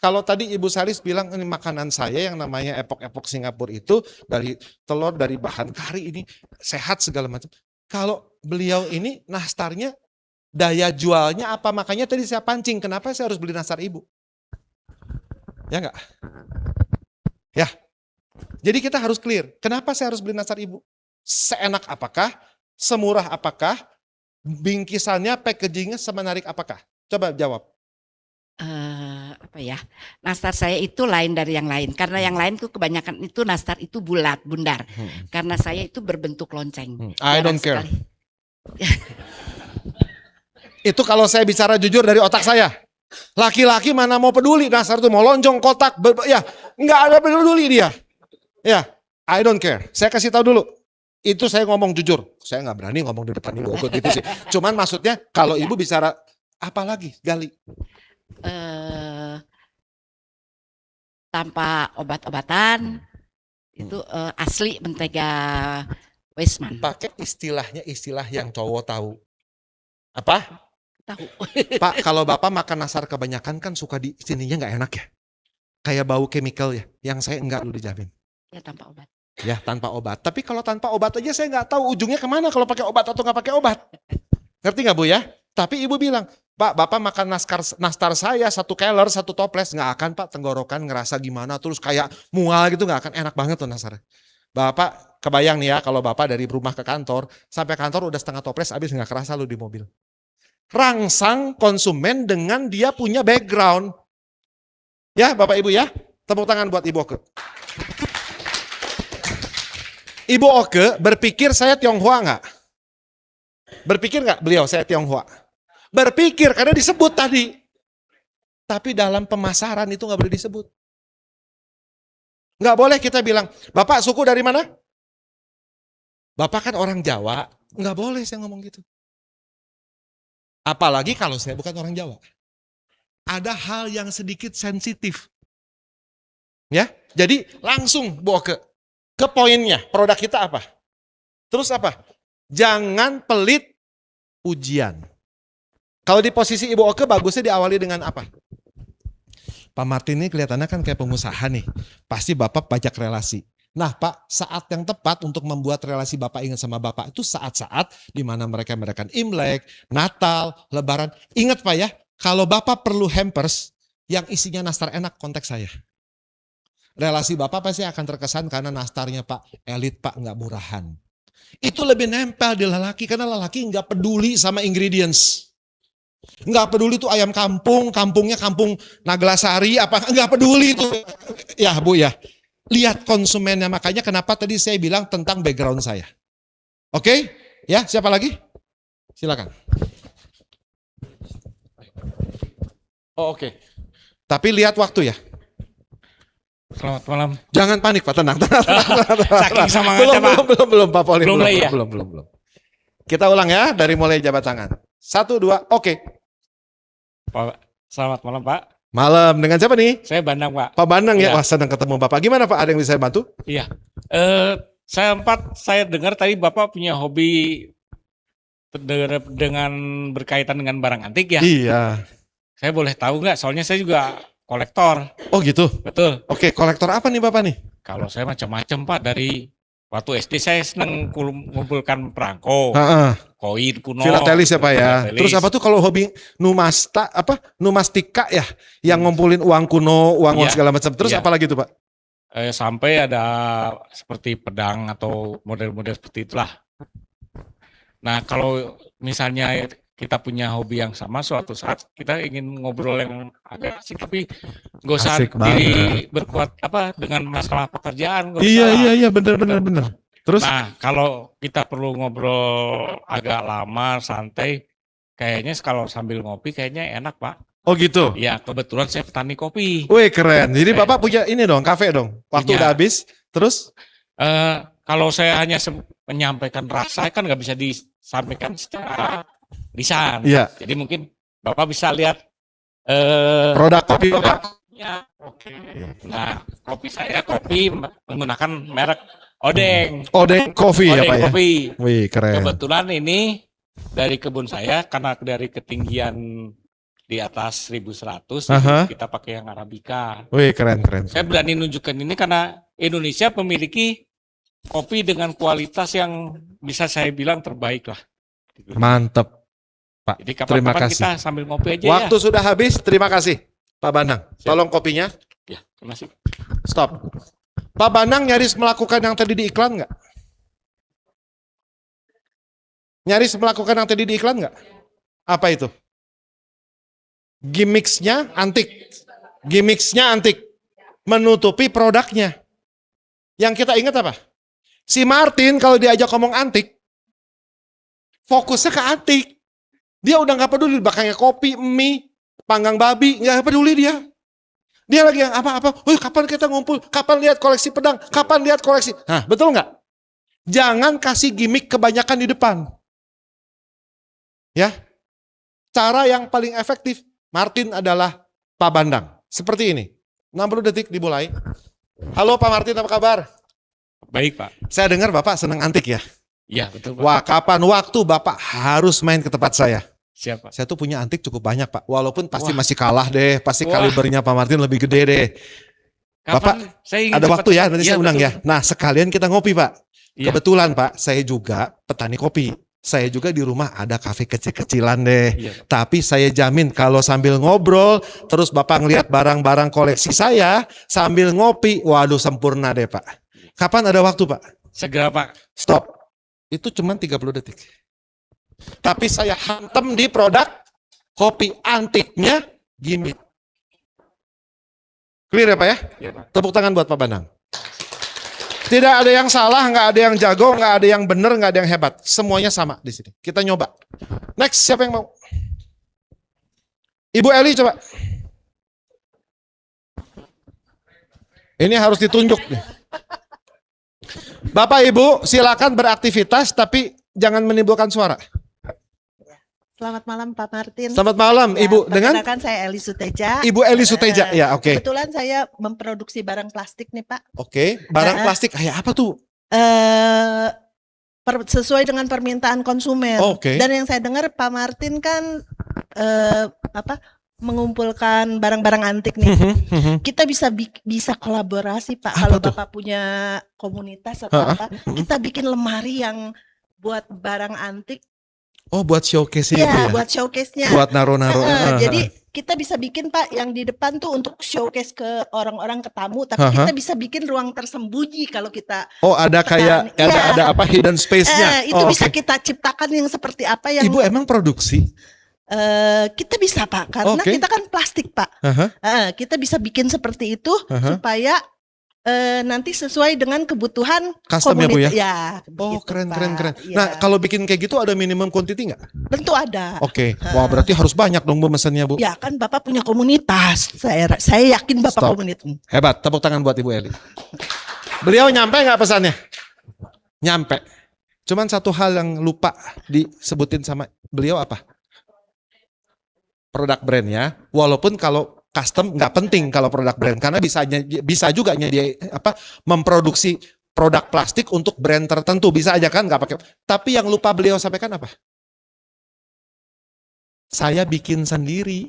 Kalau tadi Ibu Salis bilang ini makanan saya yang namanya epok-epok Singapura itu dari telur, dari bahan kari ini sehat segala macam. Kalau beliau ini nastarnya daya jualnya apa? Makanya tadi saya pancing, kenapa saya harus beli nastar Ibu? Ya enggak? Ya. Jadi kita harus clear, kenapa saya harus beli nastar Ibu? Seenak apakah? Semurah apakah? Bingkisannya, packagingnya semenarik apakah? Coba jawab. Apa ya? Nastar saya itu lain dari yang lain karena yang lain tuh kebanyakan itu nastar itu bulat, bundar. Karena saya itu berbentuk lonceng. I don't care. Jarang sekali. Itu kalau saya bicara jujur dari otak saya. Laki-laki mana mau peduli nastar itu mau lonjong kotak ya nggak ada peduli dia. Ya, I don't care. Saya kasih tahu dulu. Itu saya ngomong jujur. Saya nggak berani ngomong di depan Ibu Oke gitu sih. Cuman maksudnya kalau Ibu bicara apa lagi gali? Tanpa obat-obatan itu asli mentega Weisman. Pakai istilah yang cowok tahu. Apa? Tahu. Pak, kalau Bapak makan nastar kebanyakan kan suka di sininya nggak enak ya? Kayak bau chemical ya, yang saya enggak lu dijamin. Ya tanpa obat. Ya tanpa obat. Tapi kalau tanpa obat aja saya nggak tahu ujungnya kemana kalau pakai obat atau nggak pakai obat. Ngerti nggak Bu ya? Tapi Ibu bilang, Pak, Bapak makan nastar saya 1 keler, 1 toples. Nggak akan Pak, tenggorokan ngerasa gimana, terus kayak mual gitu, nggak akan, enak banget tuh nastarnya. Bapak kebayang nih ya, kalau Bapak dari rumah ke kantor, sampai kantor udah setengah toples habis, nggak kerasa lu di mobil. Rangsang konsumen dengan dia punya background. Ya Bapak Ibu ya, tepuk tangan buat Ibu Oke. Ibu Oke berpikir saya Tionghoa nggak? Berpikir nggak beliau saya Tionghoa? Berpikir karena disebut tadi. Tapi dalam pemasaran itu nggak boleh disebut. Nggak boleh kita bilang, Bapak suku dari mana? Bapak kan orang Jawa, nggak boleh saya ngomong gitu. Apalagi kalau saya bukan orang Jawa. Ada hal yang sedikit sensitif. Ya, jadi langsung bawa ke poinnya. Produk kita apa? Terus apa? Jangan pelit ujian. Kalau di posisi Ibu Oke bagusnya diawali dengan apa? Pak Martin ini kelihatannya kan kayak pengusaha nih. Pasti Bapak pajak relasi. Nah Pak, saat yang tepat untuk membuat relasi Bapak ingat sama Bapak itu saat-saat di mana mereka merayakan Imlek, Natal, Lebaran. Ingat Pak ya, kalau Bapak perlu hampers yang isinya nastar enak, kontak saya. Relasi Bapak pasti akan terkesan karena nastarnya Pak elit Pak, nggak murahan. Itu lebih nempel di lelaki karena lelaki nggak peduli sama ingredients. Nggak peduli tuh ayam kampung, kampungnya kampung Naglasari, apa nggak peduli itu. Ya Bu ya, lihat konsumennya, makanya kenapa tadi saya bilang tentang background saya. Oke, ya siapa lagi? Silakan. Oh oke. Tapi lihat waktu ya. Selamat malam. Jangan panik Pak, tenang. Saking semangatnya Pak. Belum Pak Pauline. Belum mulai ya? Belum. Kita ulang ya dari mulai jabat tangan. 1, 2, oke. Pak, selamat malam Pak. Malam, dengan siapa nih? Saya Bandang Pak. Pak Bandang ya, Iya. wah senang ketemu Bapak. Gimana Pak, ada yang bisa saya bantu? Iya. Saya dengar tadi Bapak punya hobi dengan berkaitan dengan barang antik ya. Iya. Saya boleh tahu nggak? Soalnya saya juga kolektor. Oh gitu? Betul. Oke, kolektor apa nih Bapak nih? Kalau saya macam-macam Pak, dari waktu SD saya seneng mengumpulkan perangko, Heeh. koin kuno. Filatelis ya Pak ya. filatelis. Terus apa tuh kalau hobi numastika ya, yang ngumpulin uang kuno, uang Iya. segala macam. Terus Iya. apa lagi tuh Pak? Sampai ada seperti pedang atau model-model seperti itulah. Nah, kalau misalnya kita punya hobi yang sama, suatu saat kita ingin ngobrol yang agak asik, tapi nggak usah Asik banget. berkuat dengan masalah pekerjaan. Nggak usah. Iya, bener. Terus? Nah, kalau kita perlu ngobrol agak lama, santai, kayaknya kalau sambil ngopi kayaknya enak Pak. Oh gitu? Ya, kebetulan saya petani kopi. Wih keren. Jadi Bapak punya ini dong, kafe dong. Waktu Punya. udah habis, terus? Kalau saya hanya menyampaikan rasa kan nggak bisa disampaikan secara lisan. Iya. Jadi mungkin Bapak bisa lihat Produk kopi Bapak. Ya, oke. Nah, kopi saya menggunakan merek Odeng. Odeng Coffee ya Odeng Pak ya? Kopi. Wih keren. Kebetulan ini dari kebun saya karena dari ketinggian di atas 1100 Aha. kita pakai yang Arabica. Wih keren. Saya berani nunjukkan ini karena Indonesia memiliki kopi dengan kualitas yang bisa saya bilang terbaik lah. Mantep Pak. Jadi Terima kapan-kapan kasih. kita sambil ngopi aja Waktu ya. sudah habis, terima kasih Pak Bandang. Tolong kopinya. Ya, terima kasih. Stop. Pak Bandang nyaris melakukan yang tadi di iklan nggak? Nyaris melakukan yang tadi di iklan nggak? Apa itu? Gimmicksnya antik. Gimmicksnya antik. Menutupi produknya. Yang kita ingat apa? Si Martin kalau diajak ngomong antik, fokusnya ke antik. Dia udah nggak peduli belakangnya kopi, mie, panggang babi, nggak peduli dia. Dia lagi yang apa-apa, kapan kita ngumpul, kapan lihat koleksi pedang, kapan lihat koleksi. Nah, betul nggak? Jangan kasih gimmick kebanyakan di depan. Ya, cara yang paling efektif, Martin adalah Pak Bandang. Seperti ini, 60 detik dimulai. Halo Pak Martin, apa kabar? Baik Pak. Saya dengar Bapak senang antik ya? Iya betul Pak. Wah, kapan waktu Bapak harus main ke tempat saya? Siapa? Saya tuh punya antik cukup banyak Pak. Walaupun pasti Wah. masih kalah deh. Pasti Wah. kalibernya Pak Martin lebih gede deh. Bapak Saya ingin ada cepat- waktu ya, nanti Iya, saya undang betul. ya. Nah sekalian kita ngopi Pak. Iya. Kebetulan Pak, saya juga petani kopi. Saya juga di rumah ada kafe kecil-kecilan deh. Iya. Tapi saya jamin kalau sambil ngobrol, terus Bapak ngelihat barang-barang koleksi saya sambil ngopi, waduh sempurna deh Pak. Kapan ada waktu Pak? Segera Pak. Stop. Itu cuma 30 detik. Tapi saya hantam di produk kopi antiknya gimmick. Clear ya Pak ya? Iya, Pak. Tepuk tangan buat Pak Banang. Tidak ada yang salah, nggak ada yang jago, nggak ada yang benar, nggak ada yang hebat. Semuanya sama di sini. Kita nyoba. Next, siapa yang mau? Ibu Eli coba. Ini harus ditunjuk nih. Bapak Ibu silakan beraktivitas tapi jangan menimbulkan suara. Selamat malam Pak Martin. Selamat malam Ya, Ibu dengan perkenalkan saya Eli Suteja. Ibu Eli Suteja. Ya, oke. Kebetulan saya memproduksi barang plastik nih Pak. Oke, barang plastik kayak apa tuh? Sesuai dengan permintaan konsumen. Oke. Dan yang saya dengar Pak Martin kan mengumpulkan barang-barang antik nih. Kita bisa kolaborasi Pak. Kalau tuh? Bapak punya komunitas atau apa, kita bikin lemari yang buat barang antik. Oh, buat showcase itu Iya, ya? buat showcase-nya. Buat naro-naro. Jadi kita bisa bikin Pak yang di depan tuh untuk showcase ke orang-orang, ke tamu, tapi Aha. kita bisa bikin ruang tersembunyi kalau kita Oh, ada kayak Iya. ada apa hidden space-nya. itu Oh, bisa oke. kita ciptakan yang seperti apa yang Ibu emang produksi? kita bisa Pak, karena Oke. kita kan plastik Pak. Aha. Kita bisa bikin seperti itu Aha. supaya nanti sesuai dengan kebutuhan Custom ya, Bu, ya? Ya, Oh, begitu, keren, Pak. keren, keren. Iya. Nah, kalau bikin kayak gitu ada minimum quantity nggak? Tentu ada. Oke. Wah, berarti harus banyak dong Bu mesennya, Bu. Ya kan Bapak punya komunitas. Saya yakin Bapak Stop. komunitas. Hebat. Tepuk tangan buat Ibu Eli. Beliau nyampe nggak pesannya? Nyampe. Cuman satu hal yang lupa disebutin sama beliau apa? Produk brand ya. Walaupun kalau custom nggak penting kalau produk brand karena bisa juga memproduksi produk plastik untuk brand tertentu bisa aja kan nggak pakai. Tapi yang lupa beliau sampaikan apa? Saya bikin sendiri.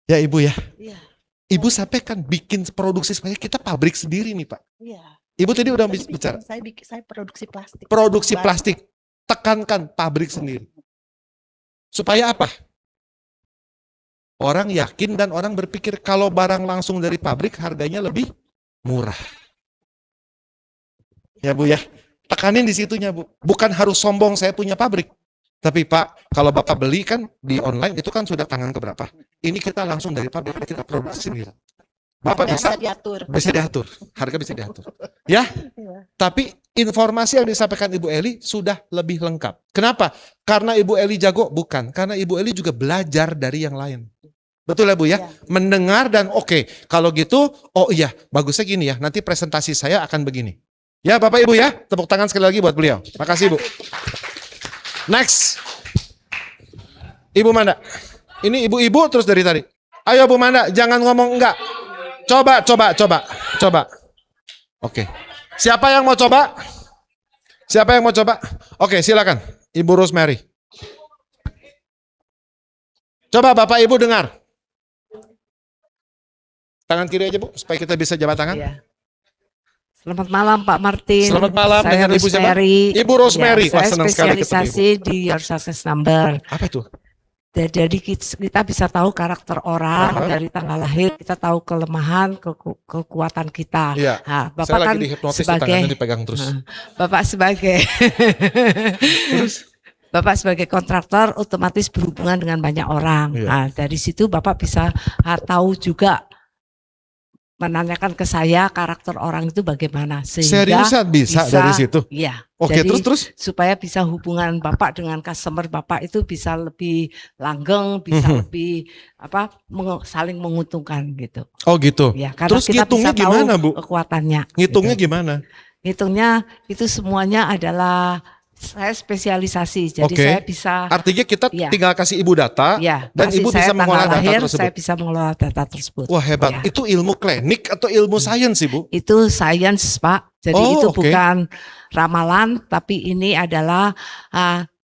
Ya Ibu ya. Iya. Ibu sampaikan bikin produksi semuanya kita pabrik sendiri nih Pak. Iya. Ibu tadi udah Tadi bicara. saya produksi plastik. Produksi Bahan. plastik. Tekankan pabrik sendiri. Supaya apa? Orang yakin dan orang berpikir kalau barang langsung dari pabrik harganya lebih murah. Ya Bu ya. Tekanin di situnya Bu. Bukan harus sombong saya punya pabrik. Tapi Pak, kalau Bapak beli kan di online itu kan sudah tangan keberapa. Ini kita langsung dari pabrik kita produksi sendiri. Bapak bisa diatur. Bisa diatur. Harga bisa diatur. Ya. Tapi informasi yang disampaikan Ibu Eli sudah lebih lengkap. Kenapa? Karena Ibu Eli jago? Bukan. Karena Ibu Eli juga belajar dari yang lain. Betul ya Bu ya? Mendengar dan oke. Kalau gitu, oh iya, bagusnya gini ya. Nanti presentasi saya akan begini. Ya Bapak Ibu ya, tepuk tangan sekali lagi buat beliau. Makasih Bu. Next. Ibu Manda. Ini ibu-ibu terus dari tadi. Ayo Bu Manda, jangan ngomong enggak. Coba. Oke. Siapa yang mau coba? Siapa yang mau coba? Oke, silakan. Ibu Rosemary. Coba Bapak Ibu dengar. Tangan kiri aja Bu, supaya kita bisa jabat tangan. Iya. Selamat malam Pak Martin. Selamat malam Saya dengan Ibu siapa? Rosemary. Ibu Rosemary. Ya, Wah, saya senang sekali ketemu spesialisasi di Your Success Number. Apa itu? Jadi kita bisa tahu karakter orang dari tanggal lahir, kita tahu kelemahan, kekuatan kita. Iya. Nah, Bapak Saya kan lagi dihipnotis tuh, sebagai tangannya dipegang terus. Bapak sebagai Bapak sebagai kontraktor otomatis berhubungan dengan banyak orang. Iya. Nah, dari situ Bapak bisa tahu juga menanyakan ke saya karakter orang itu bagaimana sehingga Seriusan bisa dari situ? Iya. Oke, Jadi, terus? supaya bisa hubungan Bapak dengan customer Bapak itu bisa lebih langgeng, bisa lebih saling menguntungkan gitu. Oh gitu. Ya, karena Terus kita ngitungnya bisa tahu gimana Bu? kekuatannya. Ngitungnya gitu. gimana? Ngitungnya itu semuanya adalah saya spesialisasi, jadi Oke. saya bisa. Artinya kita Iya. tinggal kasih Ibu data Iya, dan kasih Ibu saya bisa tanggal mengolah data lahir, tersebut. saya bisa mengelola data tersebut. Wah hebat. Ya. Itu ilmu klinik atau ilmu sains Ibu? Itu sains Pak, jadi Oh, itu oke. bukan ramalan, tapi ini adalah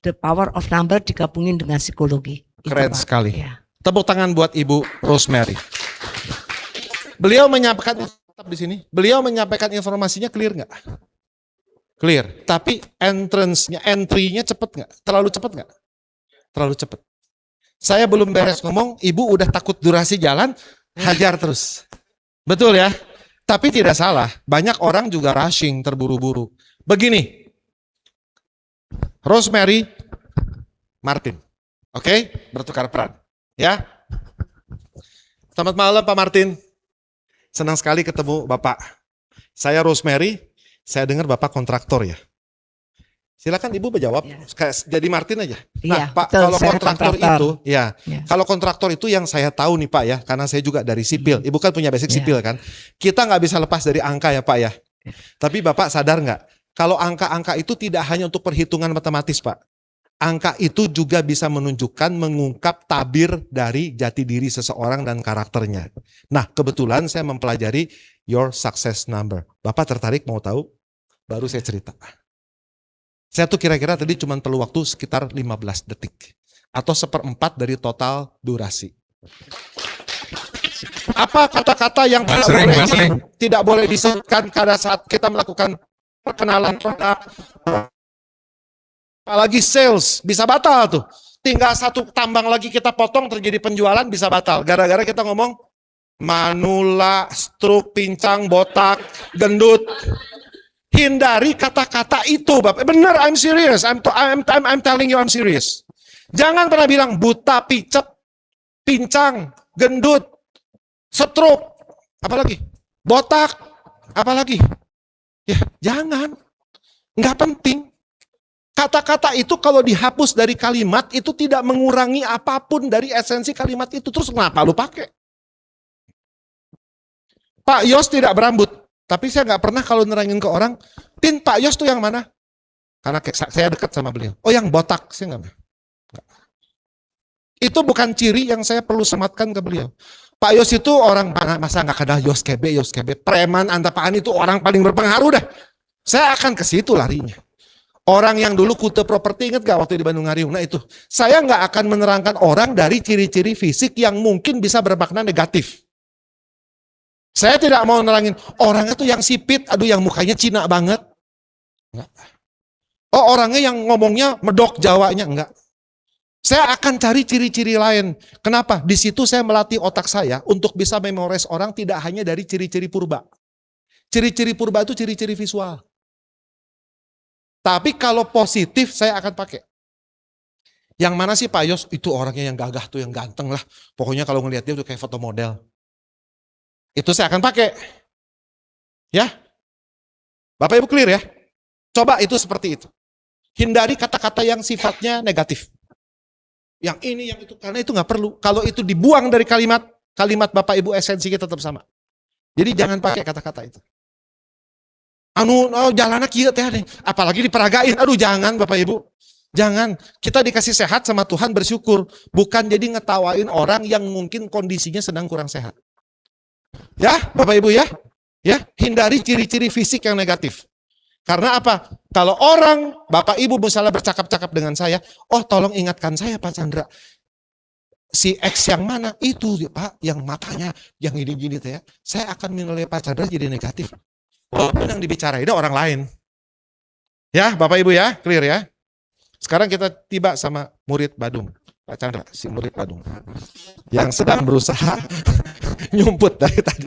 the power of number digabungin dengan psikologi. Itu, Keren Pak. sekali. Ya. Tepuk tangan buat Ibu Rosemary. Beliau menyampaikan di sini. Beliau menyampaikan informasinya clear nggak? Clear. Tapi entry-nya cepet nggak? Terlalu cepet nggak? Terlalu cepet. Saya belum beres ngomong, ibu udah takut durasi jalan, hajar terus. Betul ya? Tapi tidak salah. Banyak orang juga rushing, terburu-buru. Begini. Rosemary, Martin. Oke? Bertukar peran. Ya? Selamat malam Pak Martin. Senang sekali ketemu Bapak. Saya Rosemary. Saya dengar Bapak kontraktor ya. Silakan Ibu menjawab. Jadi Martin aja. Nah, Iya, Pak, betul, kalau saya kontraktor kontraktor. itu, ya, Ya. kalau kontraktor itu yang saya tahu nih Pak ya, karena saya juga dari sipil. Ibu kan punya basic sipil kan. Kita nggak bisa lepas dari angka ya Pak ya. Tapi Bapak sadar nggak? Kalau angka-angka itu tidak hanya untuk perhitungan matematis Pak. Angka itu juga bisa menunjukkan, mengungkap tabir dari jati diri seseorang dan karakternya. Nah, kebetulan saya mempelajari your success number. Bapak tertarik mau tahu? Baru saya cerita. Saya tuh kira-kira tadi cuma perlu waktu sekitar 15 detik. Atau 1/4 dari total durasi. Apa kata-kata yang tidak boleh disebutkan pada saat kita melakukan perkenalan produk? Apalagi sales, bisa batal tuh. Tinggal satu tambang lagi kita potong terjadi penjualan bisa batal. Gara-gara kita ngomong manula, stroke, pincang, botak, gendut. Hindari kata-kata itu, Bapak. Bener, I'm serious. I'm telling you I'm serious. Jangan pernah bilang buta, picek, pincang, gendut, stroke, apalagi botak, apalagi. Ya, jangan. Nggak penting. Kata-kata itu kalau dihapus dari kalimat itu tidak mengurangi apapun dari esensi kalimat itu. Terus kenapa lu pakai? Pak Yos tidak berambut. Tapi saya nggak pernah kalau nerangin ke orang, Tin, Pak Yos tuh yang mana? Karena saya dekat sama beliau. Oh yang botak, saya nggak. Itu bukan ciri yang saya perlu sematkan ke beliau. Pak Yos itu orang mana, masa nggak kenal Yos Kebe, preman antapaan itu orang paling berpengaruh dah. Saya akan ke situ larinya. Orang yang dulu Kute Properti, ingat gak waktu di Bandung Ngariung? Nah itu, saya nggak akan menerangkan orang dari ciri-ciri fisik yang mungkin bisa bermakna negatif. Saya tidak mau nerangin orangnya tuh yang sipit, aduh yang mukanya Cina banget. Enggak. Oh orangnya yang ngomongnya medok Jawanya, enggak. Saya akan cari ciri-ciri lain. Kenapa? Di situ saya melatih otak saya untuk bisa memorize orang tidak hanya dari ciri-ciri purba. Ciri-ciri purba itu ciri-ciri visual. Tapi kalau positif saya akan pakai. Yang mana sih Pak Yos? Itu orangnya yang gagah tuh, yang ganteng lah. Pokoknya kalau ngelihat dia tuh kayak foto model. Itu saya akan pakai. Ya. Bapak Ibu clear ya? Coba itu seperti itu. Hindari kata-kata yang sifatnya negatif. Yang ini, yang itu. Karena itu nggak perlu. Kalau itu dibuang dari kalimat Bapak Ibu esensinya tetap sama. Jadi jangan pakai kata-kata itu. Jalannya kieu teh nih. Apalagi diperagain. Aduh jangan Bapak Ibu. Jangan. Kita dikasih sehat sama Tuhan bersyukur. Bukan jadi ngetawain orang yang mungkin kondisinya sedang kurang sehat. Ya, Bapak Ibu ya. Ya, hindari ciri-ciri fisik yang negatif. Karena apa? Kalau orang, Bapak Ibu misalnya bercakap-cakap dengan saya, oh tolong ingatkan saya Pak Chandra. Si X yang mana? Itu Pak, yang matanya, yang gini-gini ya. Saya akan menilai Pak Chandra jadi negatif. Walaupun yang dibicarain orang lain. Ya, Bapak Ibu ya, clear ya. Sekarang kita tiba sama murid Badung. Pak Chandra, si murid Badung. Yang sedang berusaha nyumput dari tadi.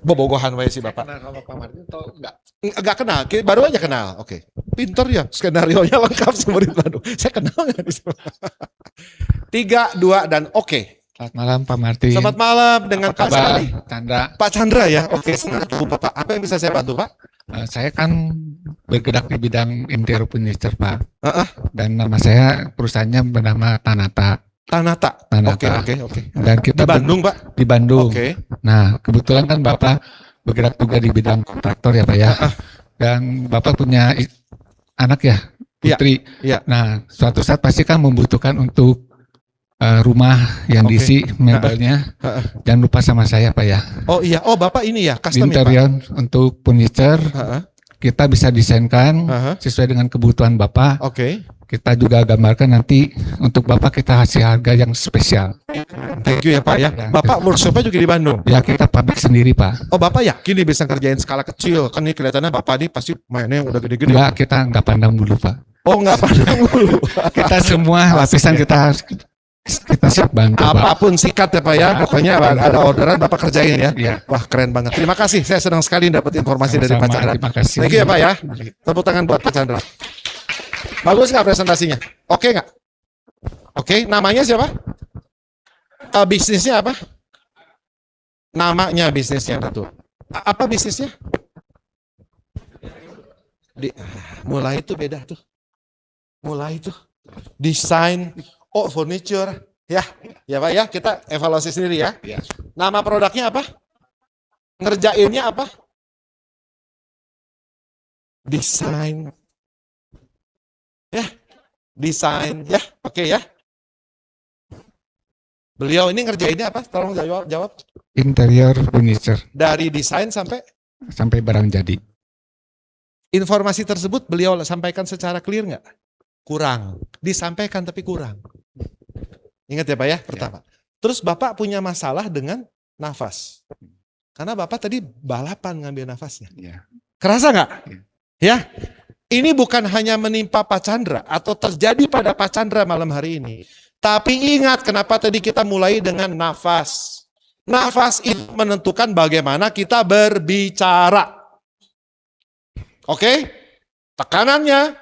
Bobogohan wae si Bapak. Kenal sama Pak Martin atau enggak? Enggak kenal, baru aja kenal. Oke. Pinter ya, skenario-nya lengkap si murid Badung. Saya kenal enggak di sana? 3, 2, dan oke. Selamat malam Pak Martin. Selamat malam dengan Pak Chandra. Pak Chandra ya. Oke, senang ketemu Bapak. Apa yang bisa saya bantu Pak? Saya kan bergerak di bidang interior furniture Pak. Dan nama saya perusahaannya bernama Tanata. Tanata. Tanata. Oke. Dan kita Di Bandung Pak? Di Bandung. Oke. Nah kebetulan kan Bapak bergerak juga di bidang kontraktor ya Pak ya. Dan Bapak punya anak ya, putri. Iya. Nah suatu saat pasti kan membutuhkan untuk rumah yang diisi mebelnya. Jangan lupa sama saya Pak ya. Oh iya, oh Bapak ini ya, custom interior ya, Pak? untuk furniture kita bisa desainkan sesuai dengan kebutuhan Bapak. Oke. kita juga gambarkan nanti untuk Bapak kita kasih harga yang spesial. Thank you ya Pak ya. Bapak workshopnya juga di Bandung. Ya kita pabrik sendiri Pak. Oh Bapak yakin nih bisa kerjain skala kecil? Kan ini kelihatannya Bapak ini pasti mainnya yang udah gede-gede. Enggak, kita nggak pandang bulu Pak. Oh nggak pandang dulu. Kita semua lapisan kita siap bantu Pak. Apapun sikat ya Pak ya. Pokoknya ada orderan Bapak kerjain ya. Wah keren banget. Terima kasih. Saya senang sekali dapat informasi dari Pak Sama-sama, Chandra. terima kasih. Thank you ya Pak ya. Tepuk tangan buat Pak Chandra. Bagus nggak presentasinya? Oke nggak? Oke. Namanya siapa? Bisnisnya apa? Namanya bisnisnya betul. Apa bisnisnya? Mulai itu beda tuh. Mulai itu desain, furniture, ya Pak ya, kita evaluasi sendiri ya. Nama produknya apa? Ngerjainnya apa? Desain, ya, desain, ya, oke ya. Beliau ini ngerjainnya apa? Tolong jawab. Interior furniture. Dari desain sampai barang jadi. Informasi tersebut beliau sampaikan secara clear nggak? Kurang. Disampaikan tapi kurang. Ingat ya Pak ya, pertama. Terus Bapak punya masalah dengan nafas. Karena Bapak tadi balapan ngambil nafasnya. Kerasa nggak? Ya. Ini bukan hanya menimpa Pak Chandra atau terjadi pada Pak Chandra malam hari ini. Tapi ingat kenapa tadi kita mulai dengan nafas. Nafas itu menentukan bagaimana kita berbicara. Oke? Tekanannya,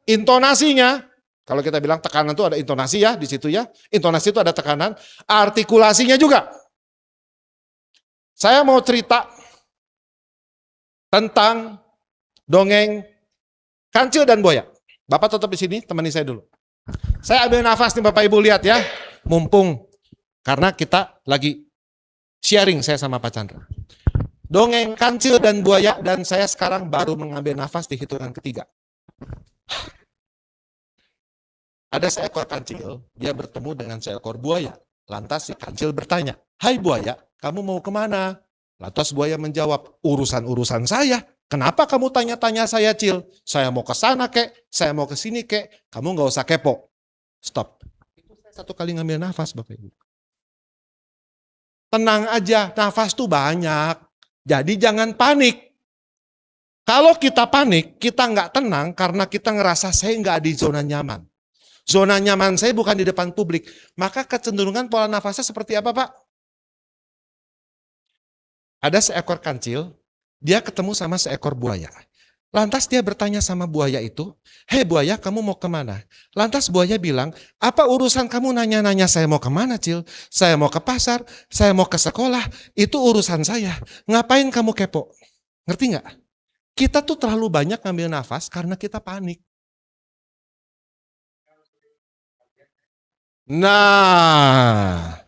intonasinya. Kalau kita bilang tekanan itu ada intonasi ya di situ ya. Intonasi itu ada tekanan, artikulasinya juga. Saya mau cerita tentang dongeng Kancil dan Buaya. Bapak tetap di sini, temani saya dulu. Saya ambil nafas nih Bapak Ibu lihat ya. Mumpung karena kita lagi sharing saya sama Pak Chandra. Dongeng Kancil dan Buaya dan saya sekarang baru mengambil nafas di hitungan ketiga. Ada seekor kancil, dia bertemu dengan seekor buaya. Lantas si kancil bertanya, "Hai buaya, kamu mau kemana?" Lantas buaya menjawab, "Urusan-urusan saya. Kenapa kamu tanya-tanya saya, Cil? Saya mau ke sana kek, saya mau ke sini kek. Kamu nggak usah kepo." Stop. Itu saya satu kali ngambil nafas, Bapak Ibu. Tenang aja, nafas tuh banyak. Jadi jangan panik. Kalau kita panik, kita nggak tenang karena kita ngerasa saya nggak di zona nyaman. Zona nyaman saya bukan di depan publik. Maka kecenderungan pola nafasnya seperti apa, Pak? Ada seekor kancil, dia ketemu sama seekor buaya. Lantas dia bertanya sama buaya itu, "Hei buaya, kamu mau kemana?" Lantas buaya bilang, "Apa urusan kamu nanya-nanya saya mau kemana, Cil? Saya mau ke pasar, saya mau ke sekolah, itu urusan saya. Ngapain kamu kepo?" Ngerti nggak? Kita tuh terlalu banyak ngambil nafas karena kita panik. Nah,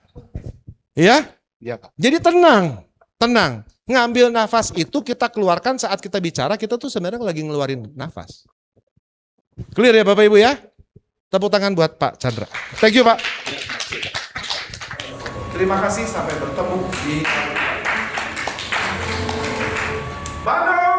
ya, jadi tenang. Ngambil nafas itu kita keluarkan saat kita bicara, kita tuh sebenarnya lagi ngeluarin nafas. Clear ya Bapak Ibu ya? Tepuk tangan buat Pak Chandra. Thank you Pak. Terima kasih, sampai bertemu di Bandung.